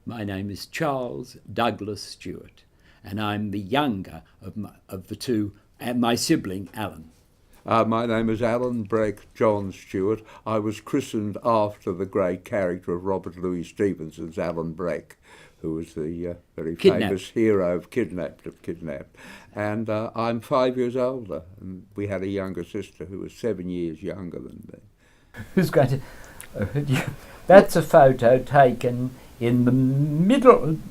My name is Charles Douglas Stewart, and I'm the younger of the two, and my sibling, Alan. My name is Alan Breck John Stewart. I was christened after the great character of Robert Louis Stevenson's Alan Breck, who was the very famous hero of Kidnapped. And I'm 5 years older, and we had a younger sister who was 7 years younger than me. Who's going to... That's a photo taken in the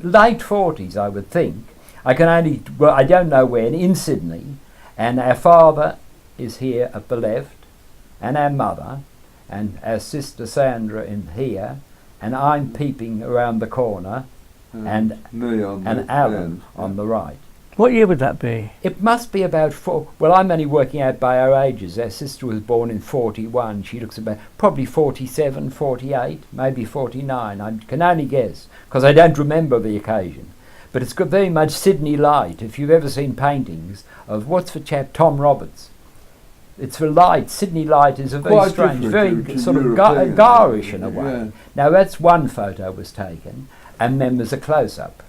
late 40s, I would think. I don't know when, in Sydney, and our father is here at the left, and our mother, and our sister Sandra in here, and I'm peeping around the corner, and Alan on the right. What year would that be? It must be about well, I'm only working out by our ages. Our sister was born in 41. She looks about probably 47, 48, maybe 49. I can only guess, because I don't remember the occasion. But it's got very much Sydney light. If you've ever seen paintings of, what's the chap, Tom Roberts. It's the light. Sydney light is a very quite strange, very to sort of garish in a way. Yeah. Now that's one photo was taken, and then there's a close-up.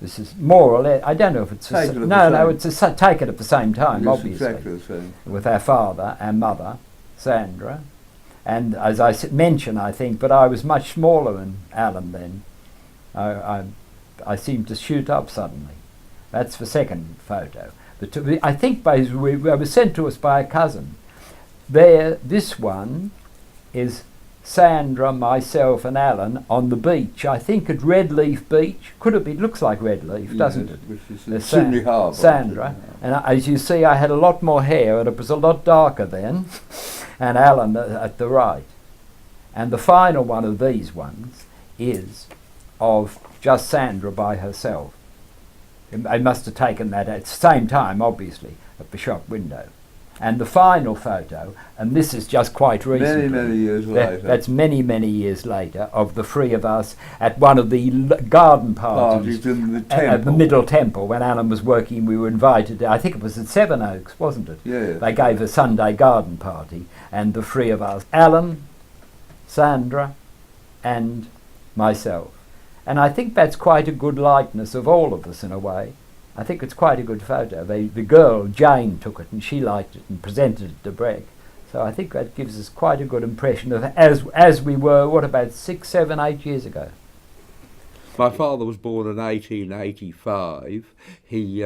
This is more or less, I don't know if it's... it's taken at the same time, yes, obviously. Exactly the same. With our father and mother, Sandra. And as I mentioned, I think, but I was much smaller than Alan then. I seemed to shoot up suddenly. That's the second photo. I think it was sent to us by a cousin. This one is Sandra, myself and Alan on the beach. I think at Red Leaf Beach. Could it be? It looks like Red Leaf, doesn't it? Which is in Sydney Harbour. Sandra. And as you see, I had a lot more hair and it was a lot darker then. And Alan at the right. And the final one of these ones is of just Sandra by herself. I must have taken that at the same time, obviously, at the shop window. And the final photo, and this is just quite recently. Many years later. That's many years later, of the three of us at one of the garden parties in the temple. At the Middle Temple. When Alan was working, we were invited. I think it was at Sevenoaks, wasn't it? Yeah. They gave a Sunday garden party, and the three of us, Alan, Sandra, and myself. And I think that's quite a good likeness of all of us in a way. I think it's quite a good photo. The girl, Jane, took it and she liked it and presented it to Breck. So I think that gives us quite a good impression of as we were, what, about 6, 7, 8 years ago. My father was born in 1885. He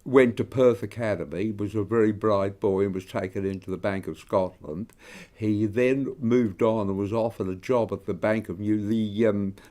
went to Perth Academy, was a very bright boy and was taken into the Bank of Scotland. He then moved on and was offered a job at the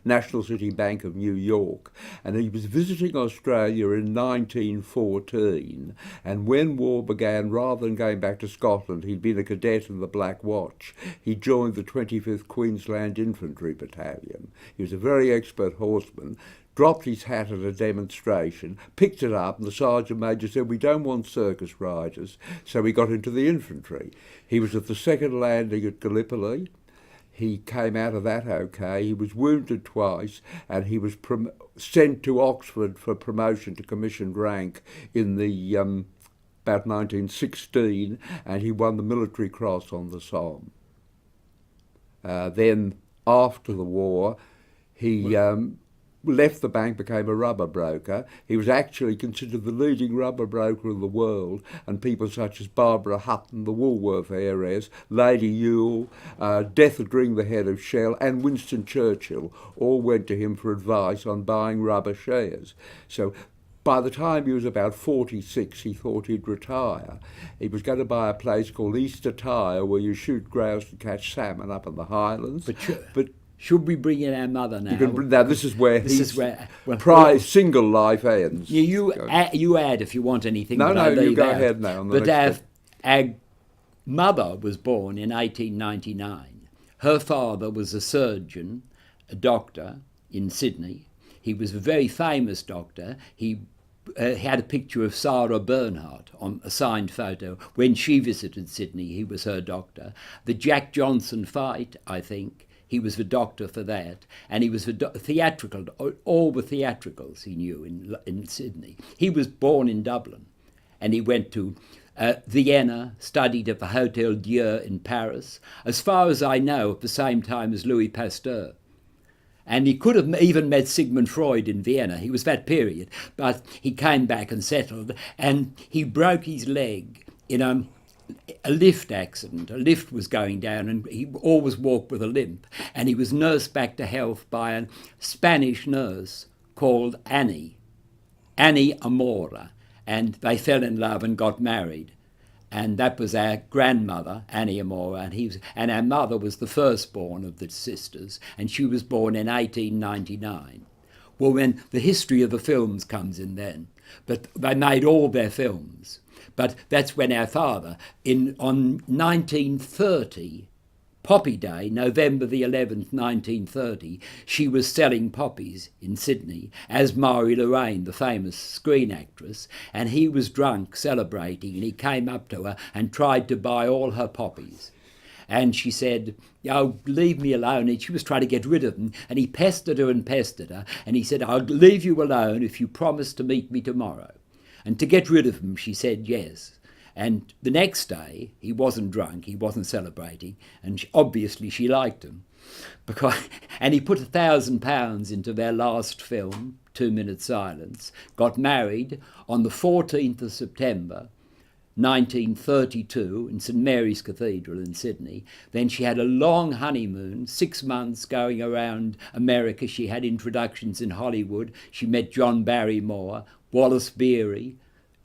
National City Bank of New York. And he was visiting Australia in 1914. And when war began, rather than going back to Scotland, he'd been a cadet in the Black Watch. He joined the 25th Queensland Infantry Battalion. He was a very expert horseman. Dropped his hat at a demonstration, picked it up, and the sergeant major said, "We don't want circus riders." So he got into the infantry. He was at the second landing at Gallipoli. He came out of that okay. He was wounded twice, and he was sent to Oxford for promotion to commissioned rank in the about 1916, and he won the Military Cross on the Somme. Then, after the war, he left the bank, became a rubber broker. He was actually considered the leading rubber broker in the world, and people such as Barbara Hutton, the Woolworth heiress, Lady Ewell, Detherdring, the head of Shell, and Winston Churchill all went to him for advice on buying rubber shares. So by the time he was about 46, he thought he'd retire. He was going to buy a place called Easter Tyre, where you shoot grouse and catch salmon up in the Highlands. But should we bring in our mother now? Now this is where single life ends. You add if you want anything. No, you go ahead now. But our mother was born in 1899. Her father was a surgeon, a doctor in Sydney. He was a very famous doctor. He had a picture of Sarah Bernhardt on a signed photo. When she visited Sydney, he was her doctor. The Jack Johnson fight, I think, he was the doctor for that, and he was the theatrical, all the theatricals he knew in Sydney. He was born in Dublin, and he went to Vienna, studied at the Hotel Dieu in Paris, as far as I know, at the same time as Louis Pasteur. And he could have even met Sigmund Freud in Vienna. He was that period. But he came back and settled, and he broke his leg in a lift accident. A lift was going down, and he always walked with a limp. And he was nursed back to health by a Spanish nurse called Annie Amora. And they fell in love and got married. And that was our grandmother, Annie Amora, and our mother was the firstborn of the sisters, and she was born in 1899. Well, when the history of the films comes in then, but they made all their films. But that's when our father, on 1930, Poppy Day, November the 11th, 1930, she was selling poppies in Sydney as Lorraine, the famous screen actress, and he was drunk celebrating, and he came up to her and tried to buy all her poppies. And she said, "Oh, leave me alone." And she was trying to get rid of him, and he pestered her, and he said, "I'll leave you alone if you promise to meet me tomorrow." And to get rid of him, she said yes. And the next day, he wasn't drunk, he wasn't celebrating, and obviously she liked him. And he put £1,000 into their last film, 2 Minutes Silence, got married on the 14th of September, 1932, in St Mary's Cathedral in Sydney. Then she had a long honeymoon, 6 months going around America. She had introductions in Hollywood. She met John Barrymore, Wallace Beery,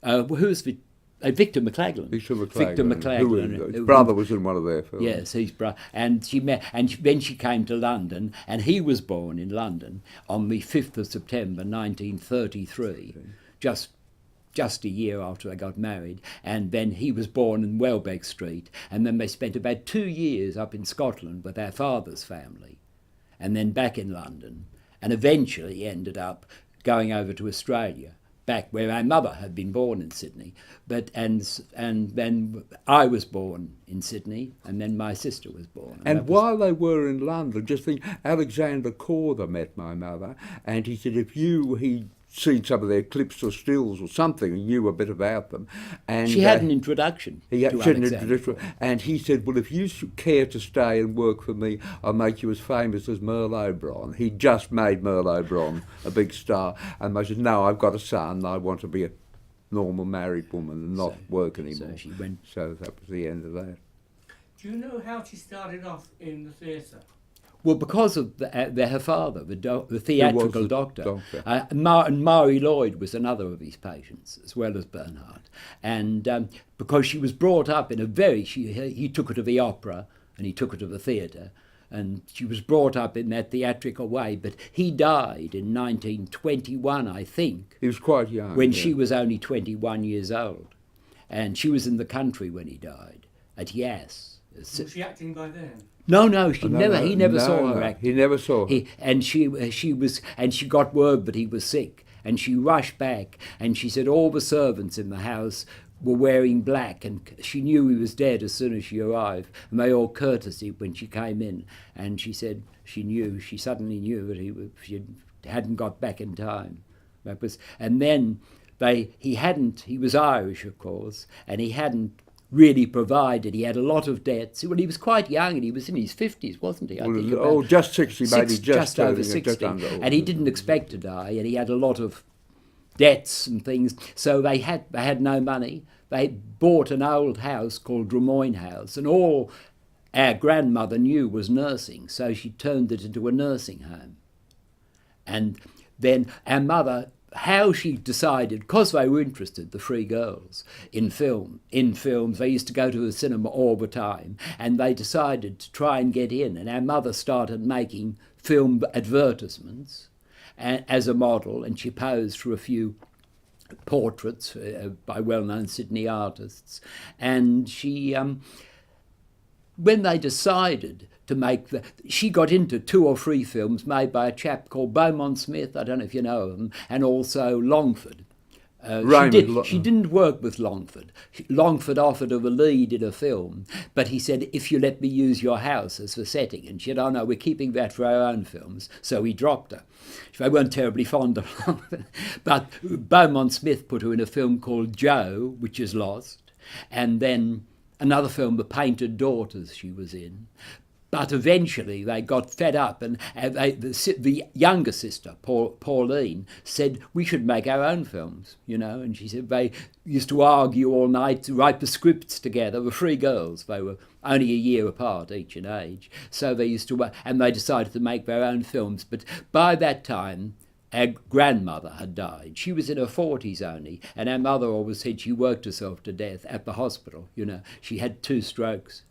who's the Victor McLaglen. Victor McLaglen. His Who brother was in one of their films. Yes, his brother. And she met, and then she came to London, and he was born in London on the 5th of September, 1933, just a year after they got married. And then he was born in Welbeck Street, and then they spent about 2 years up in Scotland with our father's family, and then back in London, and eventually ended up going over to Australia, back where our mother had been born in Sydney. And then I was born in Sydney, and then my sister was born. And while they were in London, just think, Alexander Korda met my mother, and he said he'd seen some of their clips or stills or something and knew a bit about them. And she had an introduction. And he said, "Well, if you care to stay and work for me, I'll make you as famous as Merle Bron." He just made Merle Bron a big star. And I said, "No, I've got a son. I want to be a normal married woman and not work anymore." So she went. So that was the end of that. Do you know how she started off in the theatre? Well, because of her father, the theatrical doctor. And Mary Lloyd was another of his patients, as well as Bernhardt. And because she was brought up in he took her to the opera and he took her to the theatre, and she was brought up in that theatrical way. But he died in 1921, I think. He was quite young. When she was only 21 years old. And she was in the country when he died, at Yass. Was she acting by then? No, he never saw her act. He never saw her. And she got word that he was sick, and she rushed back, and she said all the servants in the house were wearing black, and she knew he was dead as soon as she arrived, and they all courtesied when she came in, and she said she suddenly knew that she hadn't got back in time. And then he was Irish, of course, and he hadn't really provided. He had a lot of debts. Well, he was quite young, and he was in his 50s, wasn't he? I think just 60, maybe just over 60. And he didn't expect to die, and he had a lot of debts and things. So they had no money. They bought an old house called Drummoyne House, and all our grandmother knew was nursing, so she turned it into a nursing home. And then our mother, how she decided, because they were interested, the three girls, in films, they used to go to the cinema all the time, and they decided to try and get in, and our mother started making film advertisements as a model, and she posed for a few portraits by well-known Sydney artists, and she, when they decided to make she got into 2 or 3 films made by a chap called Beaumont Smith, I don't know if you know of him, and also Longford. She didn't work with Longford. Longford offered her the lead in a film, but he said, "If you let me use your house as the setting," and she said, "Oh no, we're keeping that for our own films," so he dropped her. They weren't terribly fond of Longford, but Beaumont Smith put her in a film called Joe, which is lost, and then another film, The Painted Daughters, she was in. But eventually they got fed up, and the younger sister, Pauline, said we should make our own films, you know. And she said they used to argue all night to write the scripts together. The three girls, they were only a year apart each in age, so they used to, and they decided to make their own films. But by that time, our grandmother had died. She was in her 40s only, and our mother always said she worked herself to death at the hospital. You know, she had 2 strokes,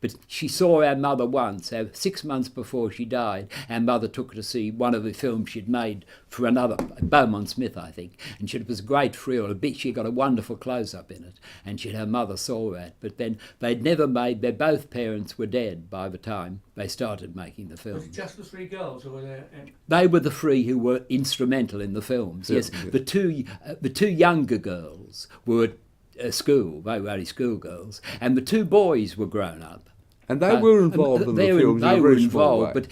but she saw our mother once, 6 months before she died. Our mother took her to see one of the films she'd made for another, Beaumont Smith, I think, and it was a great thrill. She got a wonderful close-up in it, and her mother saw that. But then they'd never made, both parents were dead by the time they started making the film. Was it just the 3 girls, or were there? They were the 3 who were instrumental in the films. Yes, the two younger girls were at school. They were only schoolgirls, and the 2 boys were grown up. And they were involved in the films. They were involved, but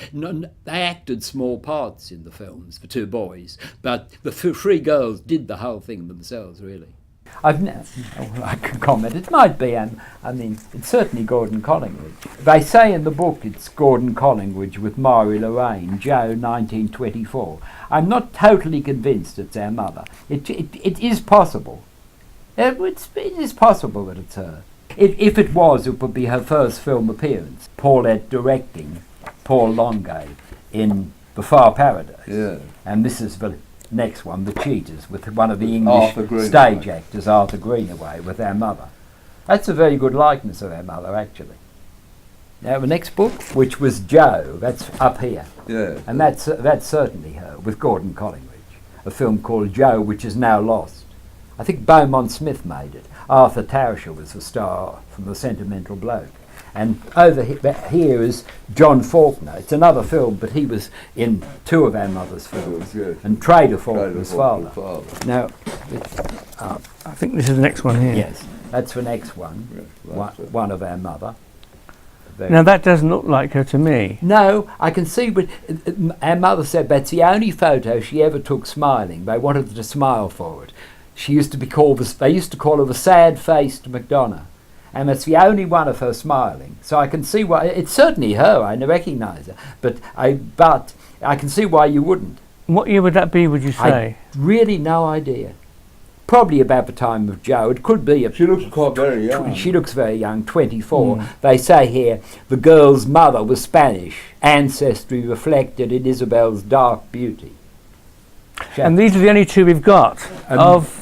they acted small parts in the films. The 2 boys, but the 3 girls did the whole thing themselves, really. I can comment. It might be, it's certainly Gordon Collingwood. They say in the book it's Gordon Collingwood with Mary Lorraine, Joe, 1924. I'm not totally convinced it's our mother. It is possible. It is possible that it's her. If it was, it would be her first film appearance. Paulette directing Paul Longay in The Far Paradise. Yeah. And this is the next one, The Cheaters, with one of the English stage actors, Arthur Greenaway, with our mother. That's a very good likeness of our mother, actually. Now, the next book, which was Joe, that's up here. Yeah. And that's certainly her, with Gordon Collingwood. A film called Joe, which is now lost. I think Beaumont Smith made it. Arthur Tauscher was the star from The Sentimental Bloke. And over here is John Faulkner. It's another film, but he was in 2 of our mother's films. Yes. And Trader Faulkner's father. Now, I think this is the next one here. yes, that's the next one. Yes, one of our mother. Now that doesn't look like her to me. No, I can see, but our mother said that's the only photo she ever took smiling. They wanted her to smile for it. She used to be called, they used to call her the sad-faced McDonagh. And that's the only one of her smiling. So I can see why, it's certainly her, I recognise her, but I can see why you wouldn't. What year would that be, would you say? Really no idea. Probably about the time of Joe. It could be. She looks quite very young. She looks very young, 24. They say here, the girl's mother was Spanish, ancestry reflected in Isabel's dark beauty. And these are the only 2 we've got of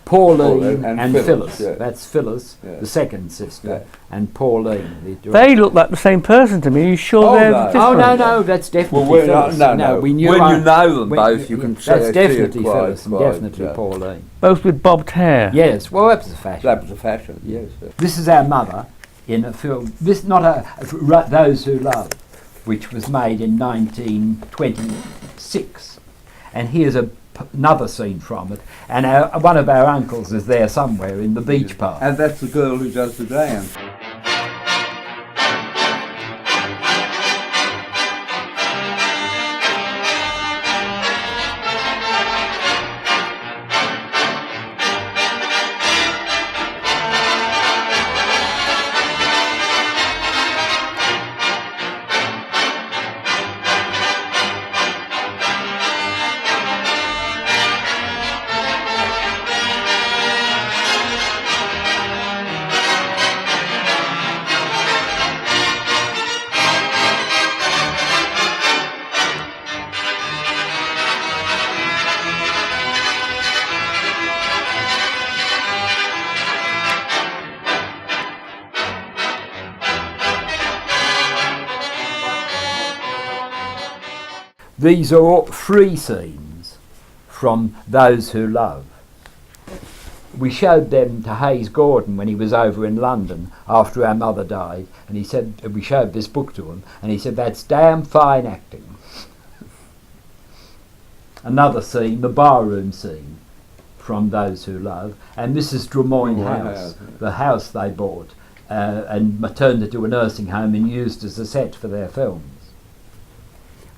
Pauline and Phyllis. Yeah. That's Phyllis, the second sister, and Pauline. They look like the same person to me. Are you sure they're different? Oh no, that's definitely Phyllis. No. We knew when you know them both, you can see that's definitely quite Phyllis and right, definitely Pauline. Both with bobbed hair. Yes, well that was a fashion. That was a fashion, yes. This is our mother in a film. This Those Who Love, which was made in 1926. And here's another scene from it, and one of our uncles is there somewhere in the beach park. And that's the girl who does the dance. These are all 3 scenes from Those Who Love. We showed them to Hayes Gordon when he was over in London after our mother died, and he said, we showed this book to him, and he said, that's damn fine acting. Another scene, the barroom scene from Those Who Love, and this is Drummoyne House, the house they bought and turned into a nursing home and used as a set for their films.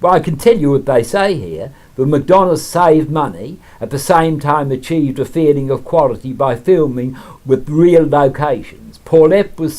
Well, I can tell you what they say here. The McDonaghs saved money, at the same time achieved a feeling of quality by filming with real locations. Paulette was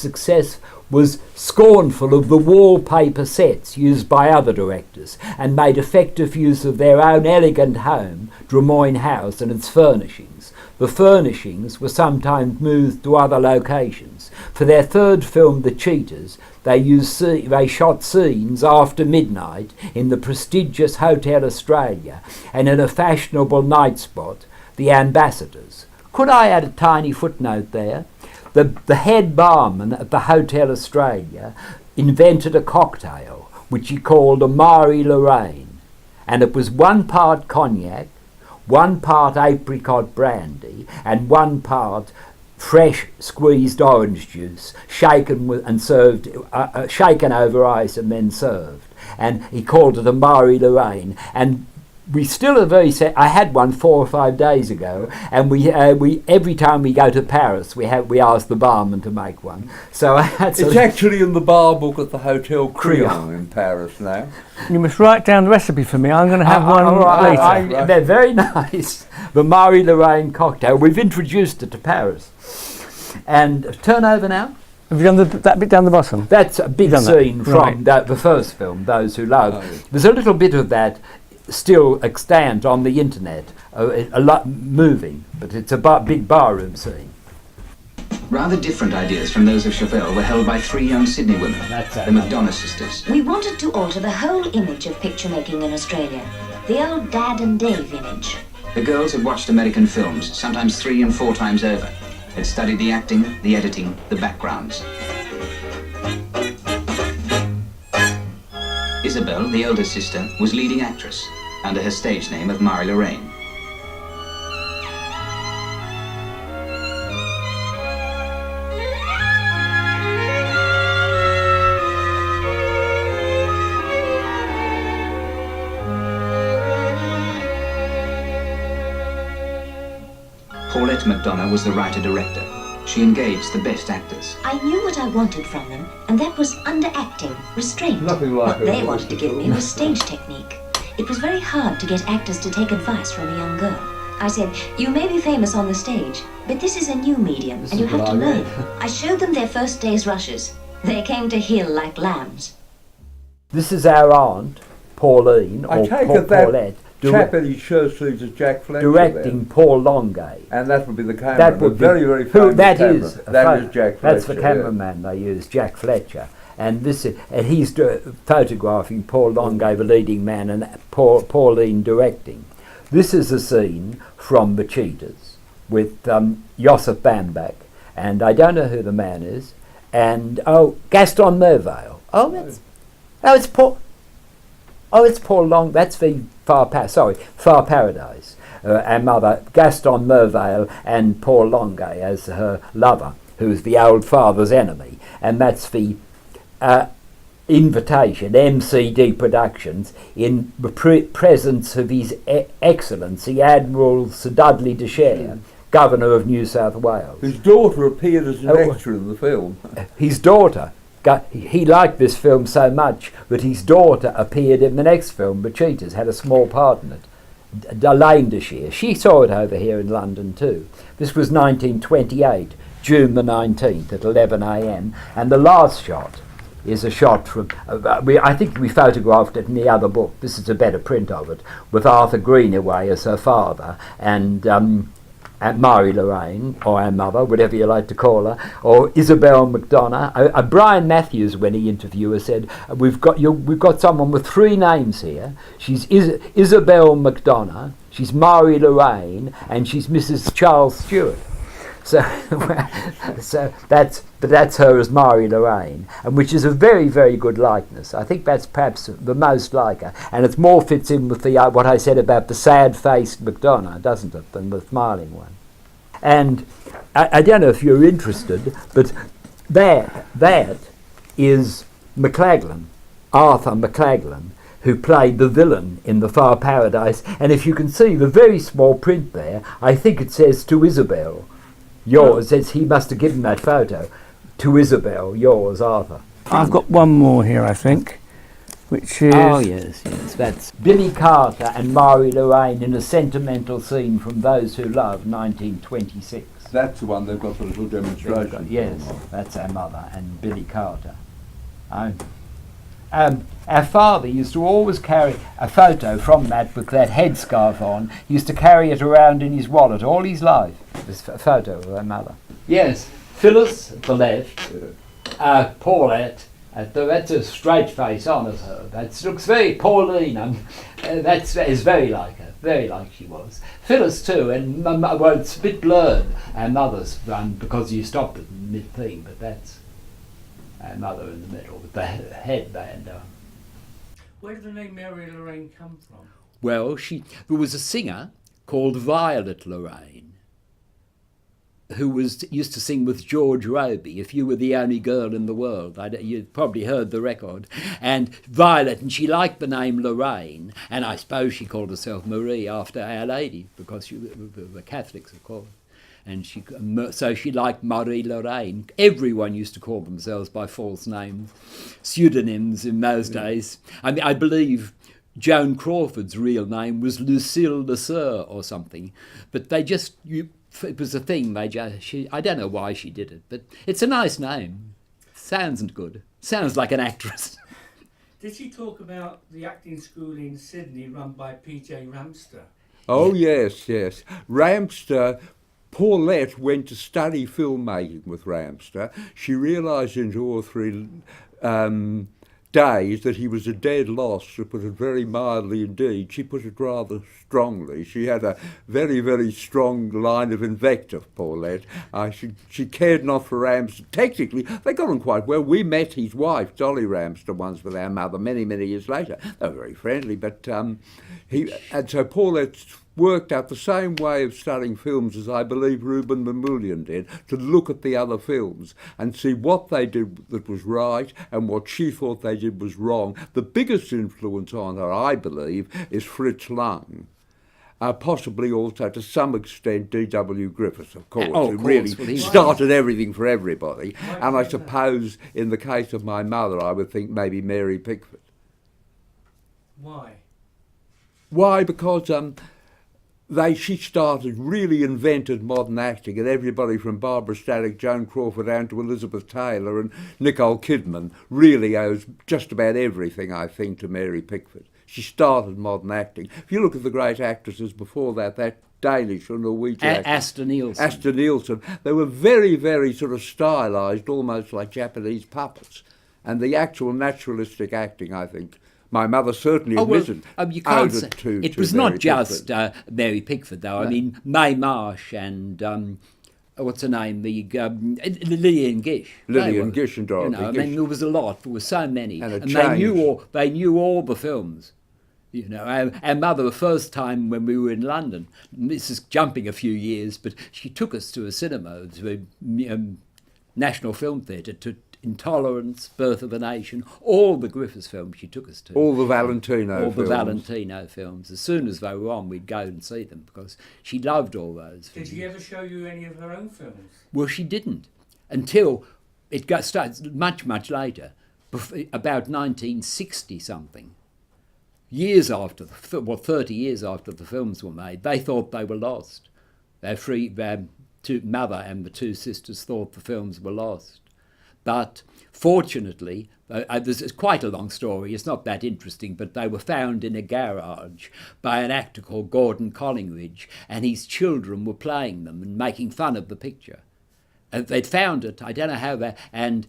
was scornful of the wallpaper sets used by other directors and made effective use of their own elegant home, Drummoyne House, and its furnishings. The furnishings were sometimes moved to other locations. For their third film, The Cheaters, they shot scenes after midnight in the prestigious Hotel Australia and in a fashionable night spot, The Ambassadors. Could I add a tiny footnote there? The head barman at the Hotel Australia invented a cocktail which he called a Lorraine, and it was 1 part cognac, 1 part apricot brandy, and 1 part fresh squeezed orange juice, shaken shaken over ice and then served. And he called it a Lorraine. And we still are very I had one 4 or 5 days ago, and we every time we go to Paris we ask the barman to make one. So it's actually in the bar book at the Hotel Crillon in Paris now. You must write down the recipe for me. I'm going to have one later. They're very nice. The Lorraine cocktail. We've introduced it to Paris. And turn over now. Have you done that bit down the bottom? That's a big scene from the first film, Those Who Love. Oh, yeah. There's a little bit of that still extant on the internet, a lot moving, but it's a big barroom scene. Rather different ideas from those of Chauvel were held by 3 young Sydney women, the McDonagh sisters. We wanted to alter the whole image of picture making in Australia, the old Dad and Dave image. The girls had watched American films, sometimes 3 and 4 times over. Had studied the acting, the editing, the backgrounds. Isabel, the elder sister, was leading actress, under her stage name of Lorraine. Paulette McDonagh was the writer-director. She engaged the best actors. I knew what I wanted from them, and that was underacting, restraint. Nothing like what they wanted to give me was stage technique. It was very hard to get actors to take advice from a young girl. I said, you may be famous on the stage, but this is a new medium, and you have to learn. I showed them their first day's rushes. They came to heel like lambs. This is our aunt, Pauline, or Paulette. Chap in his shirt sleeves is Jack Fletcher. Directing then. Paul Longay. And that would be the camera. That would be very, very famous that camera. is Jack Fletcher. That's the cameraman they use, Jack Fletcher. And this is, and he's photographing Paul Longay, the leading man, and Pauline directing. This is a scene from The Cheaters with Joseph Bamback, and I don't know who the man is, and Gaston Mervale. It's Paul. It's Paul Long. That's the Far Paradise. And mother, Gaston Mervale, and Paul Longay as her lover, who's the old father's enemy. And that's the invitation, MCD Productions, in the presence of His Excellency Admiral Sir Dudley de Share, Governor of New South Wales. His daughter appeared as an extra in the film. His daughter. He liked this film so much that his daughter appeared in the next film, The Cheaters, had a small part in it. Elaine de Share. She saw it over here in London too. This was 1928, June the 19th at 11 a.m. And the last shot is a shot from, I think we photographed it in the other book. This is a better print of it, with Arthur Greenaway as her father, and Lorraine, or our mother, whatever you like to call her, or Isabella McDonagh. Brian Matthews, when he interviewed her, said, we've got someone with 3 names here. She's Isabella McDonagh, she's Lorraine, and she's Mrs. Charles Stewart. So that's her as Lorraine, and which is a very, very good likeness. I think that's perhaps the most like her, and it more fits in with the what I said about the sad-faced McDonagh, doesn't it, than the smiling one. And I don't know if you're interested, but that is McLaglen, Arthur McLaglen, who played the villain in The Far Paradise. And if you can see the very small print there, I think it says to Isabel. Yours, as he must have given that photo, to Isabel, yours, Arthur. I've got one more here, I think, which is... Oh, yes, that's Billy Carter and Lorraine in a sentimental scene from Those Who Love, 1926. That's the one they've got the little demonstration. Yes, that's our mother, and Billy Carter. Our father used to always carry a photo from that with that headscarf on. He used to carry it around in his wallet all his life. This photo of our mother. Yes, Phyllis at the left, Paulette. That's a straight face on as her. That looks very Pauline. Is very like her, very like she was. Phyllis too, and well, it's a bit blurred. Our mother's one because you stopped at the mid thing, but that's our mother in the middle with the headband on. Where did the name Mary Lorraine come from? Well, there was a singer called Violet Lorraine who used to sing with George Roby, If You Were the Only Girl in the World. You've probably heard the record. And Violet, and she liked the name Lorraine, and I suppose she called herself Marie after Our Lady, because she were Catholics, of course. And so she liked Marie Lorraine. Everyone used to call themselves by false names, pseudonyms in those days. I mean, I believe Joan Crawford's real name was Lucille Leseur or something, but they just... it was a thing. I don't know why she did it, but it's a nice name. Sounds good. Sounds like an actress. Did she talk about the acting school in Sydney run by P.J. Ramster? Oh, yes. Ramster... Paulette went to study filmmaking with Ramster. She realised in 2 or 3 days that he was a dead loss, to put it very mildly indeed. She put it rather strongly. She had a very, very strong line of invective, Paulette. She cared not for Ramster. Technically, they got on quite well. We met his wife, Dolly Ramster, once with our mother many, many years later. They were very friendly, but and so Paulette worked out the same way of studying films as I believe Ruben Mamoulian did, to look at the other films and see what they did that was right and what she thought they did was wrong. The biggest influence on her, I believe, is Fritz Lang. Possibly also, to some extent, D.W. Griffiths, of course, who really started everything for everybody. And I suppose, in the case of my mother, I would think maybe Mary Pickford. Why? Why? Because... she really invented modern acting, and everybody from Barbara Stanwyck, Joan Crawford, down to Elizabeth Taylor and Nicole Kidman really owes just about everything, I think, to Mary Pickford. She started modern acting. If you look at the great actresses before that Danish or Norwegian actress, Asta Nielsen, they were very, very sort of stylised, almost like Japanese puppets. And the actual naturalistic acting, I think, my mother certainly admitted. You can't say it was not just Mary Pickford, though. No. I mean, Mae Marsh and what's her name? Lillian Gish. Lillian Gish and Dorothy Gish. I mean, there was a lot. There were so many, and they knew all the films. You know, our mother, the first time when we were in London, this is jumping a few years, but she took us to a cinema, to a National Film Theatre, to Intolerance, Birth of a Nation, all the Griffiths films she took us to. All the Valentino films. All the Valentino films. As soon as they were on, we'd go and see them because she loved all those films. Did she ever show you any of her own films? Well, she didn't until it starts much, much later, about 1960-something. Years after, 30 years after the films were made, they thought they were lost. Their mother and the 2 sisters thought the films were lost. But fortunately, this is quite a long story, it's not that interesting, but they were found in a garage by an actor called Gordon Collingridge, and his children were playing them and making fun of the picture. They'd found it, I don't know how, and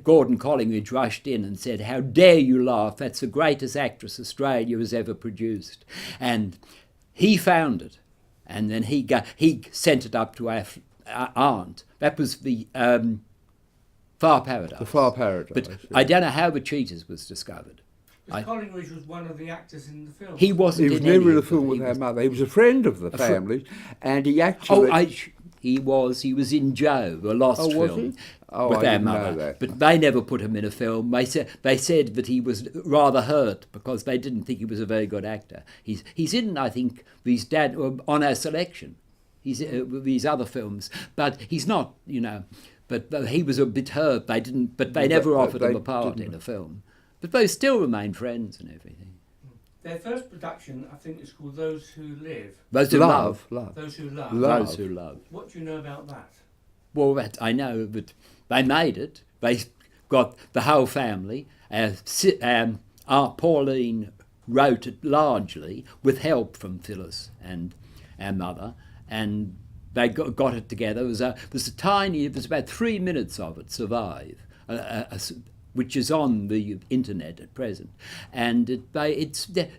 Gordon Collingridge rushed in and said, "How dare you laugh, that's the greatest actress Australia has ever produced." And he found it, and then he sent it up to our aunt. That was the... Far Paradise. The Far Paradise. But I don't know how The Cheaters was discovered. Collingridge was one of the actors in the film. He wasn't. He was never in the film with our mother. He was a friend of the family, and he actually. He was in Joe, the Lost film, with our mother. But they never put him in a film. They said that he was rather hurt because they didn't think he was a very good actor. He's in, I think, his dad on our selection. He's these other films, but he's not. You know. But he was a bit hurt. They never offered him a part in a film. But they still remain friends and everything. Their first production, I think, is called Those Who Live. Those Who Love. Those Who Love. Love. Those Who Love. What do you know about that? Well, I know, but they made it. They got the whole family. Aunt Pauline wrote it largely with help from Phyllis and our mother, and they got it together. It was about 3 minutes of it survive, which is on the internet at present, and it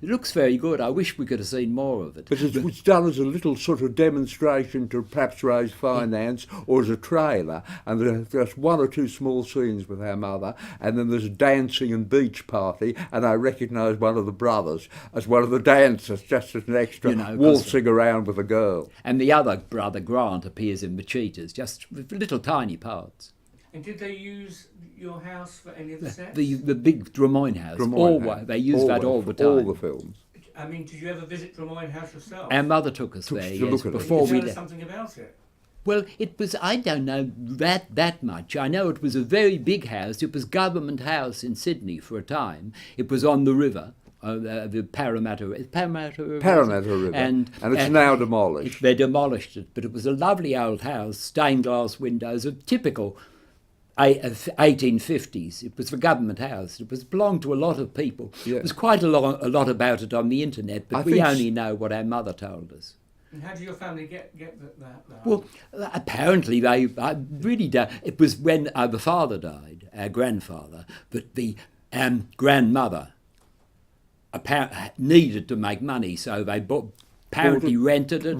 looks very good. I wish we could have seen more of it. But it's done as a little sort of demonstration to perhaps raise finance, or as a trailer, and there's just one or two small scenes with our mother, and then there's a dancing and beach party, and I recognise one of the brothers as one of the dancers, just as an extra, waltzing around with a girl. And the other brother, Grant, appears in Macheetahs, just with little tiny parts. And did they use your house for any of the sets? The big Drummoyne house. They use that all the time. All the films. I mean, did you ever visit Drummoyne House yourself? Our mother took us there, to look yes, at it. before Can we you tell us left. something about it? Well, it was, I don't know that much. I know it was a very big house. It was Government House in Sydney for a time. It was on the river. The Parramatta River. And it's now demolished. They demolished it, but it was a lovely old house, stained glass windows, a typical 1850s. It was a government house. It belonged to a lot of people. Yeah. There's quite a lot about it on the internet, but we only know what our mother told us. And how did your family get that? Well, apparently I really don't. It was when the father died, our grandfather, that the grandmother needed to make money, so they apparently rented it.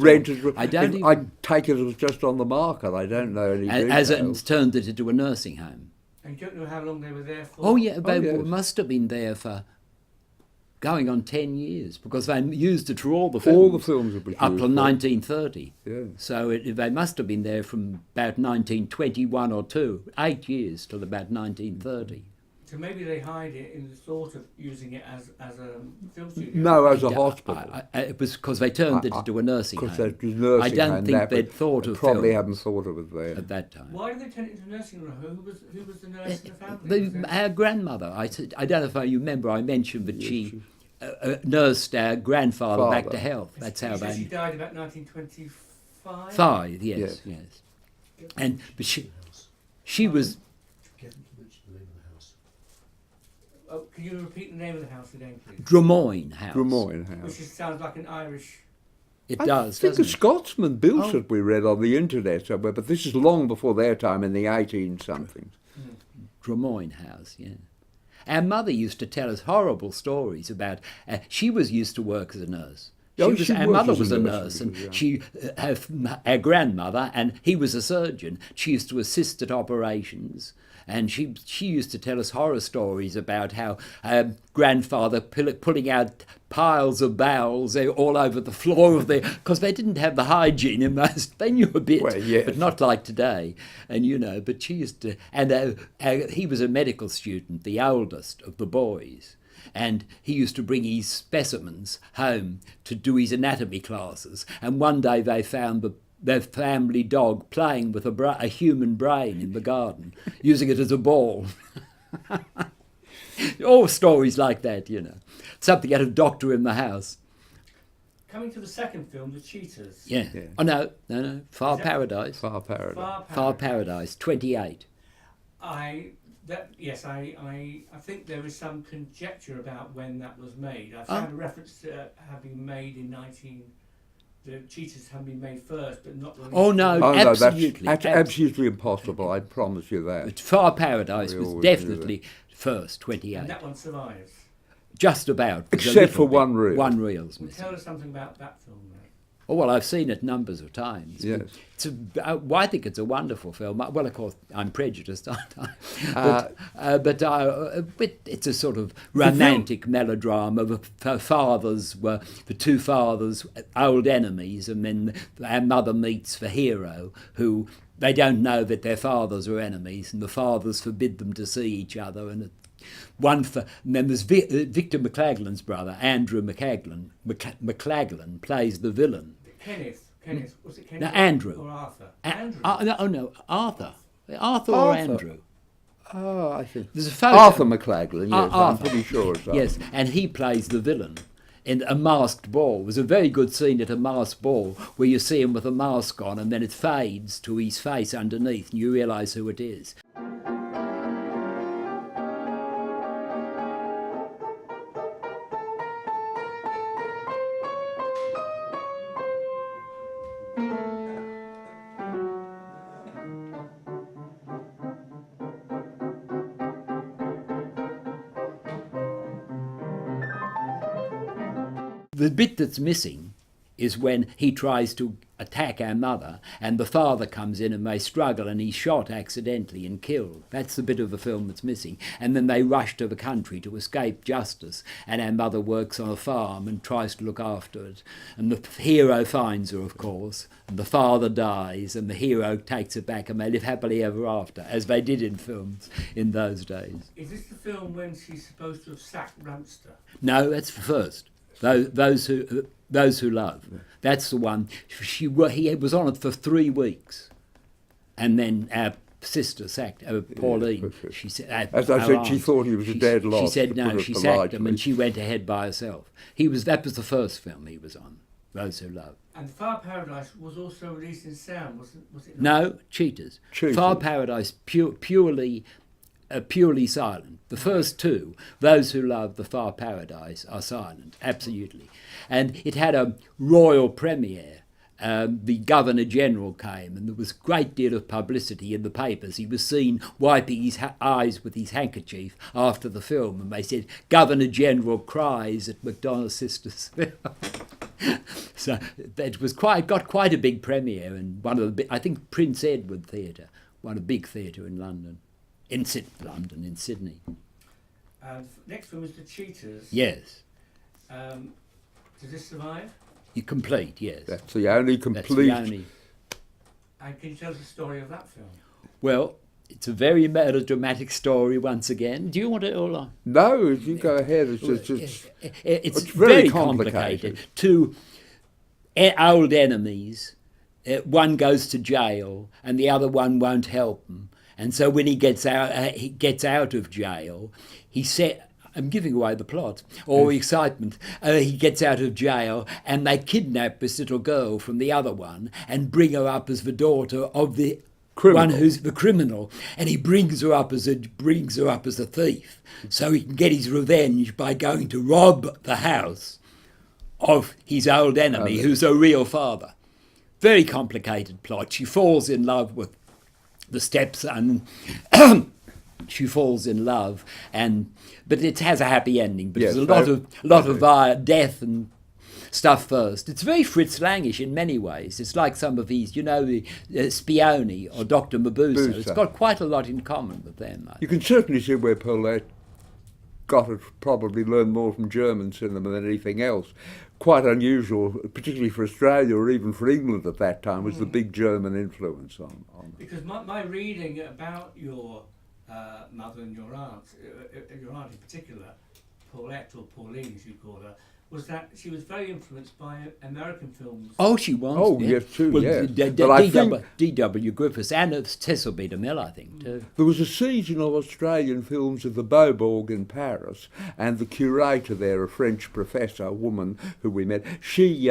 I take it as just on the market. I don't know any as details. it turned it into a nursing home. And you don't know how long they were there for? Oh yeah, they yes. must have been there for going on 10 years, because they used it for all the films. All the films have been up till 1930. Yeah. So they must have been there from about 1921 or 2, 8 years till about 1930. So maybe they hide it in the thought of using it as a film studio. No, as a hospital. It was because they turned it into a nursing home. Nursing I don't home, think they'd thought of probably films haven't thought of it there at that time. Why did they turn it into a nursing home? Who was the nurse in the family? Our grandmother. I don't know if you remember. I mentioned that she nursed our grandfather back to health. That's how they. She died about 1925. 5, yes. And but she was. Oh, can you repeat the name of the house again, please? Drummoyne House. Drummoyne House. Which sounds like an Irish. It I does, think doesn't a it? Scotsman built it, we read on the internet somewhere, but this is long before their time in the 18-somethings. Drummoyne House, yeah. Our mother used to tell us horrible stories about. She was used to work as a nurse. Our mother was a nurse, and our grandmother, and he was a surgeon. She used to assist at operations, and she used to tell us horror stories about how grandfather pulling out piles of bowels all over the floor of because they didn't have the hygiene in most. They knew a bit, but not like today. And but she used to, and he was a medical student, the oldest of the boys. And he used to bring his specimens home to do his anatomy classes. And one day they found their family dog playing with a human brain in the garden, using it as a ball. All stories like that, Something out of Doctor in the House. Coming to the second film, The Cheaters. Yeah. Oh, no. Far Paradise. Far Paradise. Far Paradise, 28. I think there is some conjecture about when that was made. I found a reference to having made in the Cheaters had been made first, but not released. Oh no, absolutely. That's absolutely impossible, I promise you that. But Far Paradise was definitely first, 28. And that one survives. Just about. Except for one reel. One reel's missing. Tell us something about that film, then. Oh, well, I've seen it numbers of times. Yes. I think it's a wonderful film. Well, of course, I'm prejudiced, aren't I? But it's a sort of romantic melodrama. The two fathers, old enemies, and then our mother meets the hero, who they don't know that their fathers are enemies, and the fathers forbid them to see each other. And then there's Victor McLaglen's brother, Andrew McLaglen. McLaglen plays the villain. Kenneth. Was it Kenneth? No, Andrew. Or Arthur? Andrew. Arthur. Arthur or Andrew? I think. There's a photo. Arthur McLaglen, yes, Arthur. I'm pretty sure it's Arthur. Yes, and he plays the villain. in a masked ball. It was a very good scene at a masked ball where you see him with a mask on and then it fades to his face underneath and you realise who it is. The bit that's missing is when he tries to attack our mother and the father comes in and they struggle and he's shot accidentally and killed. That's the bit of the film that's missing. And then they rush to the country to escape justice and our mother works on a farm and tries to look after it. And the hero finds her, of course, and the father dies and the hero takes her back and they live happily ever after, as they did in films in those days. Is this the film when she's supposed to have sacked Ramster? No, that's the first. Those who love. That's the one. He was on it for 3 weeks, and then our sister sacked Pauline. She said, as I said, she thought he was a dead loss. She said no. She sacked him, and she went ahead by herself. That was the first film he was on. Those Who Love. And Far Paradise was also released in sound, was it not? No, Cheaters. Far Paradise purely silent. The first two, Those Who Love the Far Paradise, are silent, absolutely. And it had a royal premiere. The Governor-General came and there was a great deal of publicity in the papers. He was seen wiping his eyes with his handkerchief after the film and they said, Governor-General cries at McDonagh's sister's film. So it was got quite a big premiere in one of the, I think, Prince Edward Theatre, a big theatre in London. In Sydney. And next film is The Cheaters. Yes. Does this survive? You complete, yes. That's the only complete. And can you tell us the story of that film? Well, it's a very melodramatic story once again. Do you want it all on? No, you go ahead. It's very complicated. Two old enemies. One goes to jail and the other one won't help him. And so when he gets out of jail, I'm giving away the plot or excitement. He gets out of jail and they kidnap this little girl from the other one and bring her up as the daughter of the one who's the criminal, and he brings her up as a thief, so he can get his revenge by going to rob the house of his old enemy, who's a real father. Very complicated plot. She falls in love with the stepson. She falls in love, but it has a happy ending. But there's a lot of death and stuff first. It's very Fritz Langish in many ways. It's like some of these, the Spioni or Dr. Mabuse. It's got quite a lot in common with them. You can certainly see where Paulette got it, probably learned more from German cinema than anything else. Quite unusual, particularly for Australia or even for England at that time, was the big German influence on. Because my reading about your mother and your aunt in particular, Paulette or Pauline as you call her, was that she was very influenced by American films. Oh, she was. Oh, yes, too, yes. D.W. Griffiths and Cecil B. DeMille, I think, too. There was a season of Australian films at the Beaubourg in Paris, and the curator there, a French professor, a woman who we met, she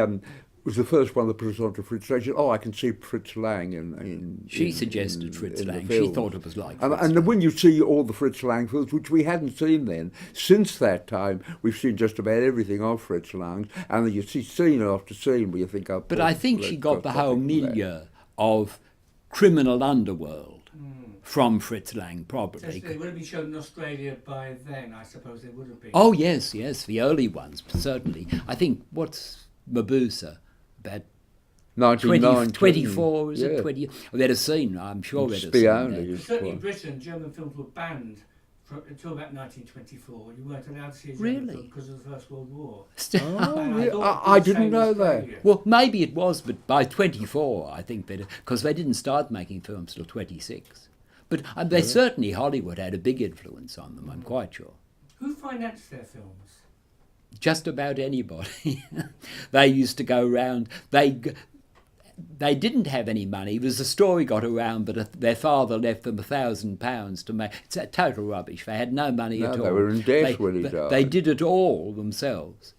was the first one that put us on to Fritz Lang. She said, I can see Fritz Lang She suggested Fritz Lang. She thought it was like Fritz Lang. And when you see all the Fritz Lang films, which we hadn't seen then, since that time, we've seen just about everything of Fritz Lang, and you see scene after scene where you think... But I think she got the whole milieu of criminal underworld from Fritz Lang, probably. So they would have been shown in Australia by then, I suppose they would have been. Oh, yes, the early ones, certainly. I think, what's Mabuse? About 24, is it? 20? I've had a scene, I'm sure I've had a scene. Certainly in Britain, German films were banned until about 1924. You weren't allowed to see a German film because of the First World War. I didn't know that. Well, maybe it was, but by 24, I think better, because they didn't start making films till 26. But certainly Hollywood had a big influence on them, I'm quite sure. Who financed their films? Just about anybody. They used to go round. They didn't have any money. It was a story got around that their father left them £1,000 to make. It's a total rubbish. They had no money at all. They were in debt when he died. They did it all themselves.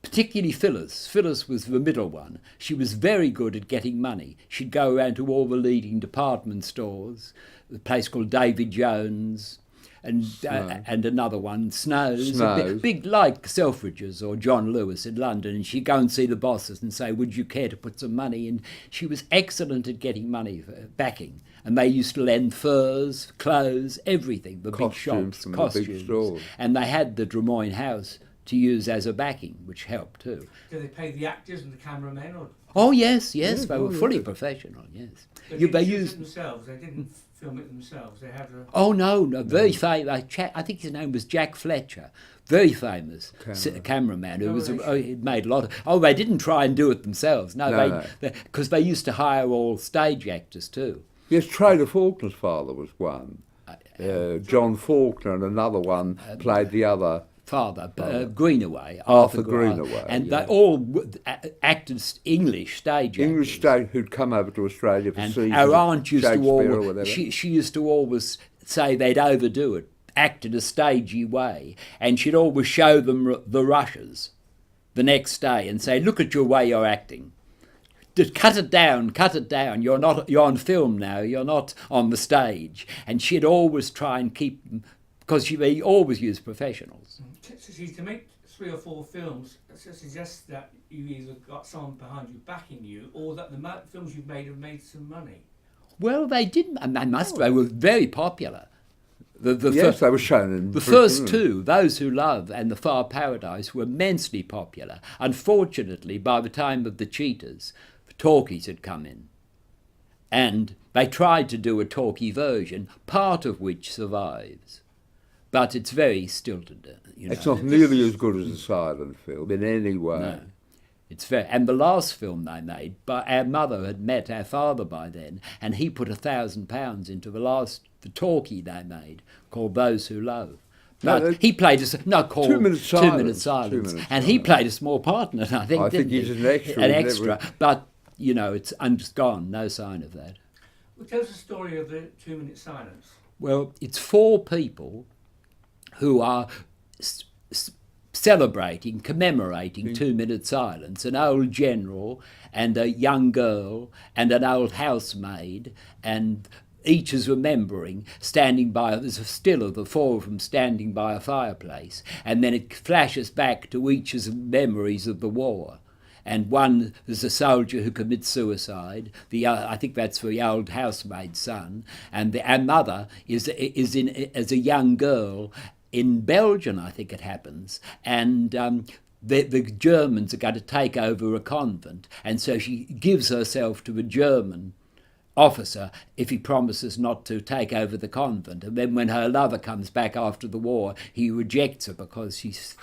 particularly Phyllis. Phyllis was the middle one. She was very good at getting money. She'd go around to all the leading department stores, a place called David Jones, and another one, Snow's. Big like Selfridges or John Lewis in London, and she'd go and see the bosses and say, would you care to put some money in? She was excellent at getting money, backing. And they used to lend furs, clothes, everything, the big shops, costumes. The big stores. And they had the Des Moines house to use as a backing, which helped too. Do they pay the actors and the cameramen? Or? Oh, yes, they were fully professional, yes. They didn't use it themselves, they didn't film it themselves, they had a... Oh, no, very famous. I think his name was Jack Fletcher, very famous cameraman who he made a lot of... Oh, they didn't try and do it themselves, because they used to hire all stage actors too. Yes, Trader Faulkner's father was one. John Faulkner and another one played the other... Father, Greenaway, Arthur Greenaway, and they all acted English stage actors. English stage who'd come over to Australia for seasons. Our aunt used to always, she used to always say they'd overdo it, act in a stagey way, and she'd always show them the rushes the next day and say, "Look at your way you're acting. Just cut it down. You're on film now. You're not on the stage." And she'd always try and keep them, because she always used professionals. To make 3 or 4 films suggests that you either got someone behind you backing you, or that the films you've made have made some money. Well, they didn't. They were very popular. They were shown in the first two, Those Who Love and The Far Paradise, were immensely popular. Unfortunately, by the time of The Cheetahs, the talkies had come in. And they tried to do a talkie version, part of which survives. But it's very stilted. It's not nearly as good as a silent film in any way. No. It's very, and the last film they made, but our mother had met our father by then, and he put £1,000 into the talkie they made, called Those Who Love. But he played called 2 Minute Silence. 2 Minutes Silence. And he played a small part in it, I think. I think he's an extra. An extra. But, it's just gone, no sign of that. Well, tell us the story of the 2 Minute Silence. Well, it's 4 people who are commemorating 2 Minute Silence, an old general and a young girl and an old housemaid, and each is remembering standing by, there's a still of the 4 of them standing by a fireplace, and then it flashes back to each's memories of the war. And one is a soldier who commits suicide. I think that's the old housemaid's son. And our mother is as a young girl in Belgium, I think it happens. And the Germans are going to take over a convent. And so she gives herself to a German officer if he promises not to take over the convent. And then when her lover comes back after the war, he rejects her because she's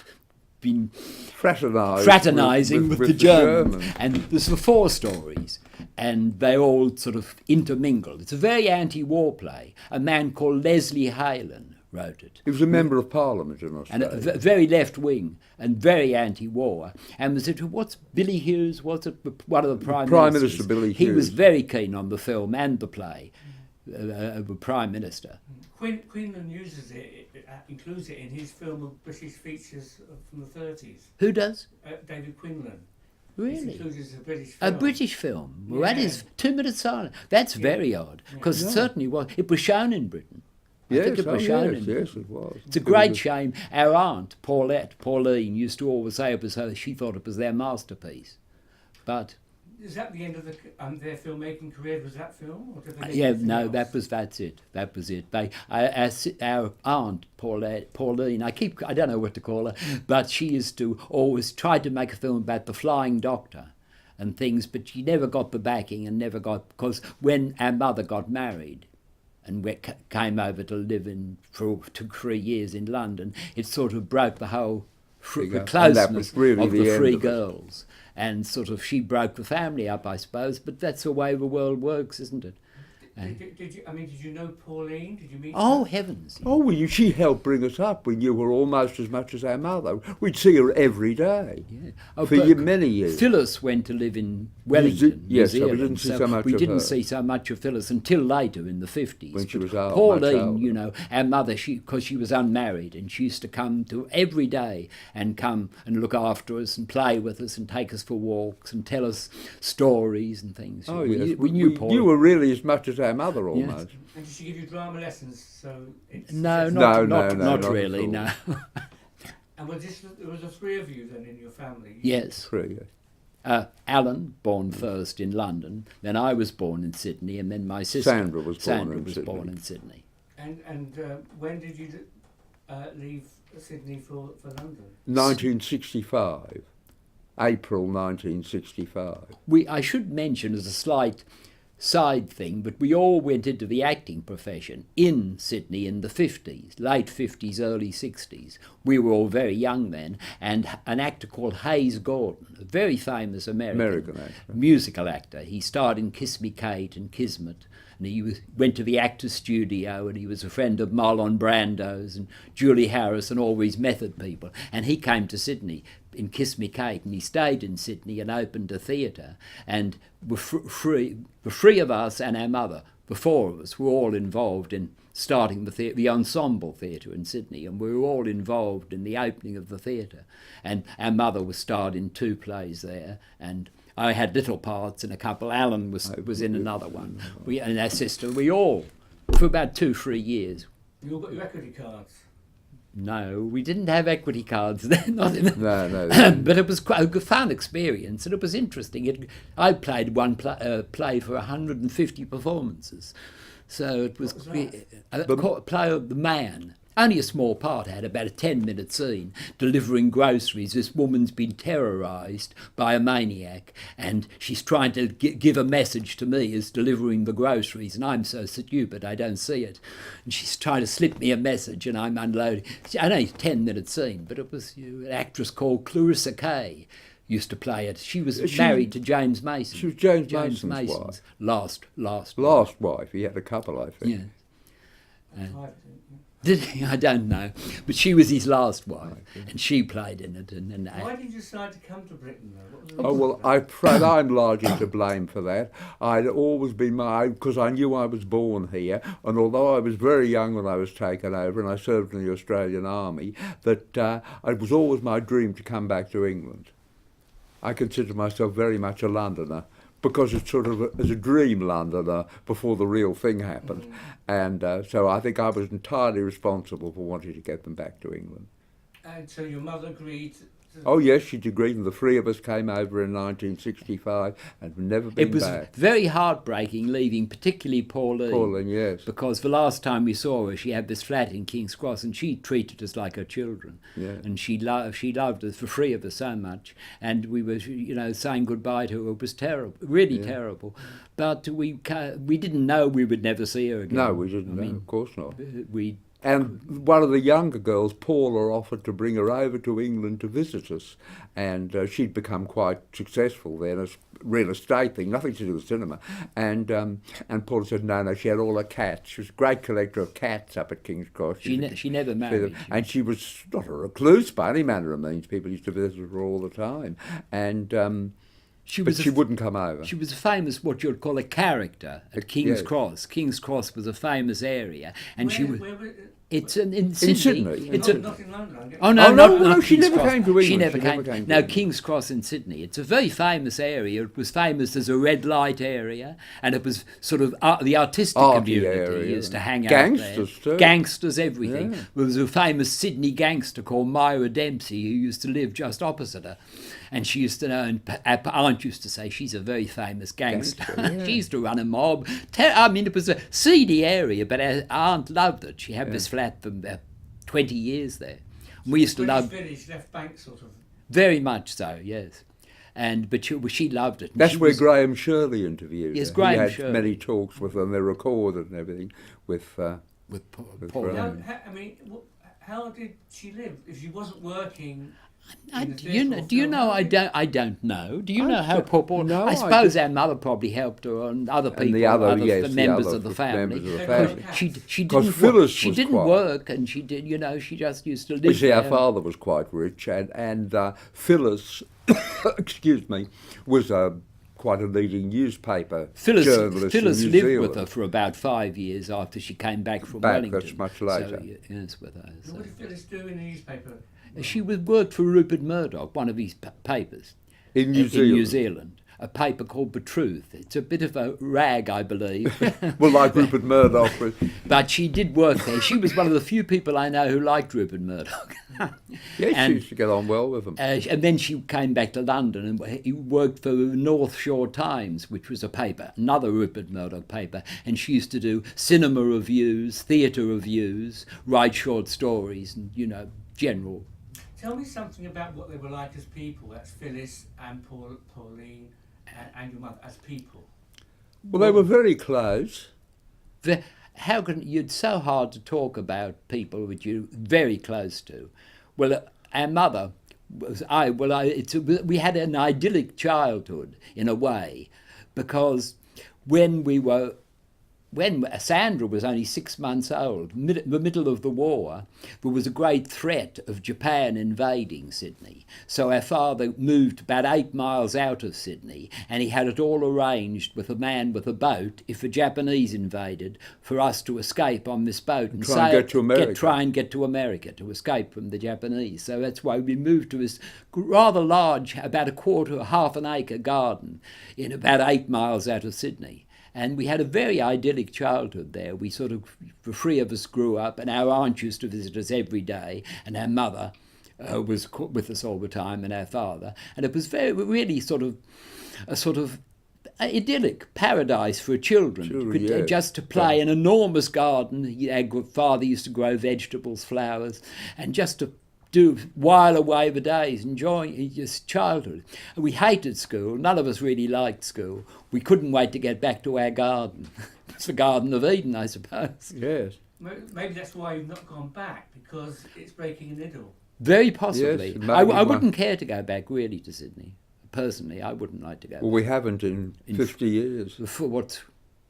been fraternising with the Germans. And there's the 4 stories, and they all sort of intermingled. It's a very anti-war play. A man called Leslie Haylen wrote it. He was a member of Parliament in Australia. And very left-wing and very anti-war. And was it, what's Billy Hughes, was it one of the Prime Ministers? Minister Billy Hughes. He was very keen on the film and the play, the Prime Minister. Quinlan includes it in his film of British features from the 30s. Who does? David Quinlan. Really? It's included as a British film. A British film? Well, that is 2 Minutes Silence. That's very odd, because it certainly was. It was shown in Britain. I think it was shown in Britain. Yes, it was. It's a great shame. Our aunt, Pauline, used to always say it was her, she thought it was their masterpiece. But... Is that the end of their filmmaking career? Was that film? Or did they that's it. That was it. Our aunt Pauline, I don't know what to call her, but she used to always try to make a film about the Flying Doctor and things, but she never got the backing and never got, because when our mother got married and came over to live took 3 years in London, it sort of broke the whole the closeness of the 3 girls. And sort of she broke the family up, I suppose, but that's the way the world works, isn't it? Did you? I mean, did you know Pauline? Did you meet? Oh, her? heavens. Oh, well, she helped bring us up. We knew her almost as much as our mother. We'd see her every day Yeah. for many years. Phyllis went to live in Wellington, New Yes, so Zealand. we didn't see so much we of didn't her. see so much of Phyllis until later in the 50s. When she But was much Pauline, older. you know, our mother, because she was unmarried, and she used to come to every day and come and look after us and play with us and take us for walks and tell us stories and things. Oh, we, yes. we knew Pauline. You were really as much as our mother almost. And did she give you drama lessons? So it's No, No, not not really, at all. no. And there was the three of you then in your family. Yes. True, yes. Alan, born first in London, then I was born in Sydney, and then my sister Sandra was Sydney. born in Sydney. And when did you leave Sydney for London? 1965. April 1965. I should mention as a slight side thing, but we all went into the acting profession in Sydney in the 50s, late 50s, early 60s. We were all very young then, and an actor called Hayes Gordon, a very famous American actor. musical actor. He starred in Kiss Me Kate and Kismet, and he went to the Actors Studio, and he was a friend of Marlon Brando's and Julie Harris and all these method people. And he came to Sydney in Kiss Me Kate, and he stayed in Sydney and opened a theatre. And the three of us and our mother, the four of us, were all involved in starting the ensemble theatre in Sydney, and we were all involved in the opening of the theatre. And our mother was starred in 2 plays there, and I had little parts in a couple. Alan was in another one. And our sister, we all, for about 2-3 years. You all got your equity cards? No, we didn't have equity cards then. Not in No. but it was quite a fun experience, and it was interesting. I played one play for 150 performances. So it was a play of The Man. Only a small part. Had about a 10-minute scene delivering groceries. This woman's been terrorised by a maniac, and she's trying to give a message to me as delivering the groceries, and I'm so stupid I don't see it. And she's trying to slip me a message, and I'm unloading. It's only a 10-minute scene, but it was an actress called Clarissa Kay used to play it. She was married to James Mason. She was James Mason's wife. Last wife. He had a couple, I think. Yeah. Did he? I don't know, but she was his last wife, and she played in it. And why did you decide to come to Britain, though? Oh, well, I'm afraid I'm largely to blame for that. I'd always been because I knew I was born here, and although I was very young when I was taken over and I served in the Australian Army, that it was always my dream to come back to England. I consider myself very much a Londoner, because it's sort of as a dream Londoner before the real thing happened. And so I think I was entirely responsible for wanting to get them back to England. And so your mother agreed to... Oh, yes, she agreed, and the 3 of us came over in 1965 and have never been back. It was very heartbreaking leaving, particularly Pauline. Pauline, yes. Because the last time we saw her, she had this flat in King's Cross, and she treated us like her children. Yeah. And she loved us, the 3 of us, so much. And we were, saying goodbye to her. It was terrible, really terrible. But we didn't know we would never see her again. No, we didn't know, of course not. We And one of the younger girls, Paula, offered to bring her over to England to visit us, and she'd become quite successful then as real estate thing, nothing to do with cinema. And Paula said no, she had all her cats. She was a great collector of cats up at King's Cross. She never married. And she was not a recluse by any manner of means. People used to visit her all the time. And she wouldn't come over. She was a famous, what you'd call a character at King's Cross. King's Cross was a famous area, and it's in Sydney. Not in London. No, she King's never Cross. came to England. She never came. No, King's Cross in Sydney. It's a very famous area. It was famous as a red light area, and it was sort of the artistic community used to hang out there. Gangsters too. Gangsters, everything. Yeah. There was a famous Sydney gangster called Myra Dempsey who used to live just opposite her. And she used to know, and our aunt used to say, she's a very famous gangster. She used to run a mob. It was a seedy area, but our aunt loved it. She had this flat for 20 years there. And we used to love... Village, left bank sort of... Very much so, yes. But she loved it. That's where Graham Shirley interviewed her. Yes, Graham Shirley. He had many talks with her, and they're recorded and everything with Paul. Graham. How did she live if she wasn't working? Do you know? I don't know. Do you know how Paul? No, I suppose our mother probably helped her, and other people, the members of the family. She didn't work, and she did. She just used to live. You see, our there. father was quite rich, and Phyllis, excuse me, was quite a leading newspaper journalist. Phyllis in New lived Zealand. with her for about 5 years after she came back from Back, Wellington. that's much later. So, yes, with her. So. What did Phyllis do in the newspaper? She worked for Rupert Murdoch, one of his papers In New Zealand, a paper called The Truth. It's a bit of a rag, I believe. Well, like Rupert Murdoch. But she did work there. She was one of the few people I know who liked Rupert Murdoch. Yes, she used to get on well with him. And then she came back to London and he worked for the North Shore Times, which was a paper, another Rupert Murdoch paper. And she used to do cinema reviews, theatre reviews, write short stories, and, general. Tell me something about what they were like as people. That's Phyllis and Pauline and your mother as people. Well, they were very close. How can it's so hard to talk about people which you're very close to? Well, our mother was we had an idyllic childhood in a way, because when Sandra was only 6 months old, the middle of the war, there was a great threat of Japan invading Sydney. So our father moved about 8 miles out of Sydney, and he had it all arranged with a man with a boat, if the Japanese invaded, for us to escape on this boat and try and get to America. try and get to America to escape from the Japanese. So that's why we moved to this rather large, about half an acre garden in about 8 miles out of Sydney. And we had a very idyllic childhood there. We the three of us grew up, and our aunt used to visit us every day, and our mother was with us all the time, and our father. And it was really a idyllic paradise for children. Just to play an enormous garden. Our father used to grow vegetables, flowers, and just to while away the days, enjoying his childhood. We hated school. None of us really liked school. We couldn't wait to get back to our garden. It's the Garden of Eden, I suppose. Yes. Maybe that's why you've not gone back, because it's breaking an idyll. Very possibly. Yes, I wouldn't care to go back really to Sydney. Personally, I wouldn't like to go Well, back. we haven't in 50 years. For what,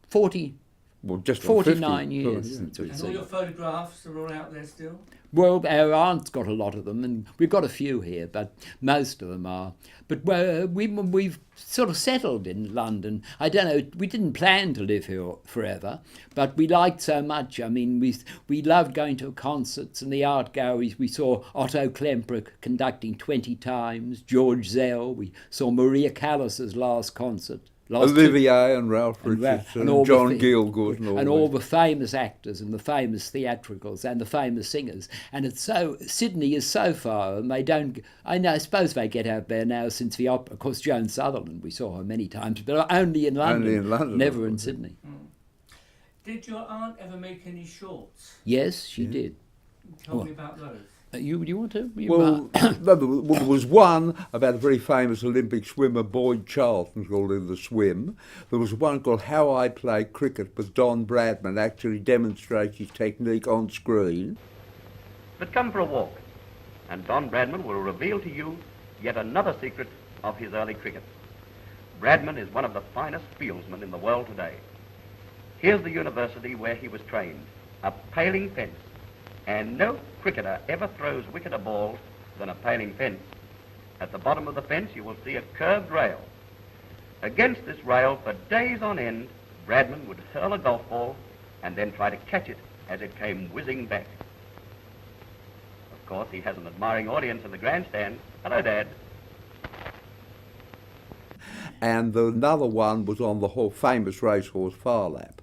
40? Well, just 49 years. Oh, Since we've And seen all your it. photographs are all out there still? Well, our aunt's got a lot of them, and we've got a few here, but most of them are. But we've sort of settled in London. I don't know, we didn't plan to live here forever, but we liked so much. I mean, we loved going to concerts and the art galleries. We saw Otto Klemperer conducting 20 times, George Zell. We saw Maria Callas's last concert. Olivier and Ralph Richardson and John Gielgud and all the famous actors and the famous theatricals and the famous singers. And Sydney is so far, and they don't. I suppose they get out there now since the opera. Of course, Joan Sutherland, we saw her many times, but only in London, never in Sydney. Did your aunt ever make any shorts? Yes, she did. Tell me about those. You want to? There was one about a very famous Olympic swimmer, Boyd Charlton, called In the Swim. There was one called How I Play Cricket, with Don Bradman actually demonstrates his technique on screen. But come for a walk, and Don Bradman will reveal to you yet another secret of his early cricket. Bradman is one of the finest fieldsmen in the world today. Here's the university where he was trained, a paling fence. And no cricketer ever throws wickeder balls than a paling fence. At the bottom of the fence you will see a curved rail. Against this rail for days on end, Bradman would hurl a golf ball and then try to catch it as it came whizzing back. Of course, he has an admiring audience in the grandstand. Hello, Dad. And another one was on the famous racehorse Far Lap.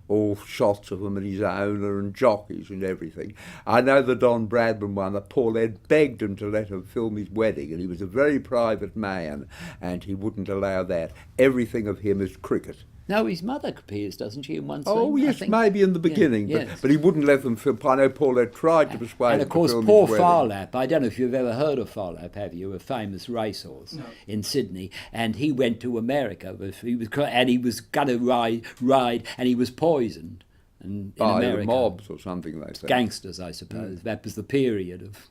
All shots of him and his owner and jockeys and everything. I know the Don Bradman one, that Paul Ed begged him to let him film his wedding, and he was a very private man, and he wouldn't allow that. Everything of him is cricket. No, his mother appears, doesn't she, in one scene? Oh, yes, maybe in the beginning, but he wouldn't let them film. I know Paul Ed tried to persuade him. And of course, poor Far Lap, I don't know if you've ever heard of Far Lap, have you? A famous racehorse in Sydney, and he went to America. He was going to ride, and he was poisoned. In by America. the mobs or something like that. Gangsters, I suppose. That was the period of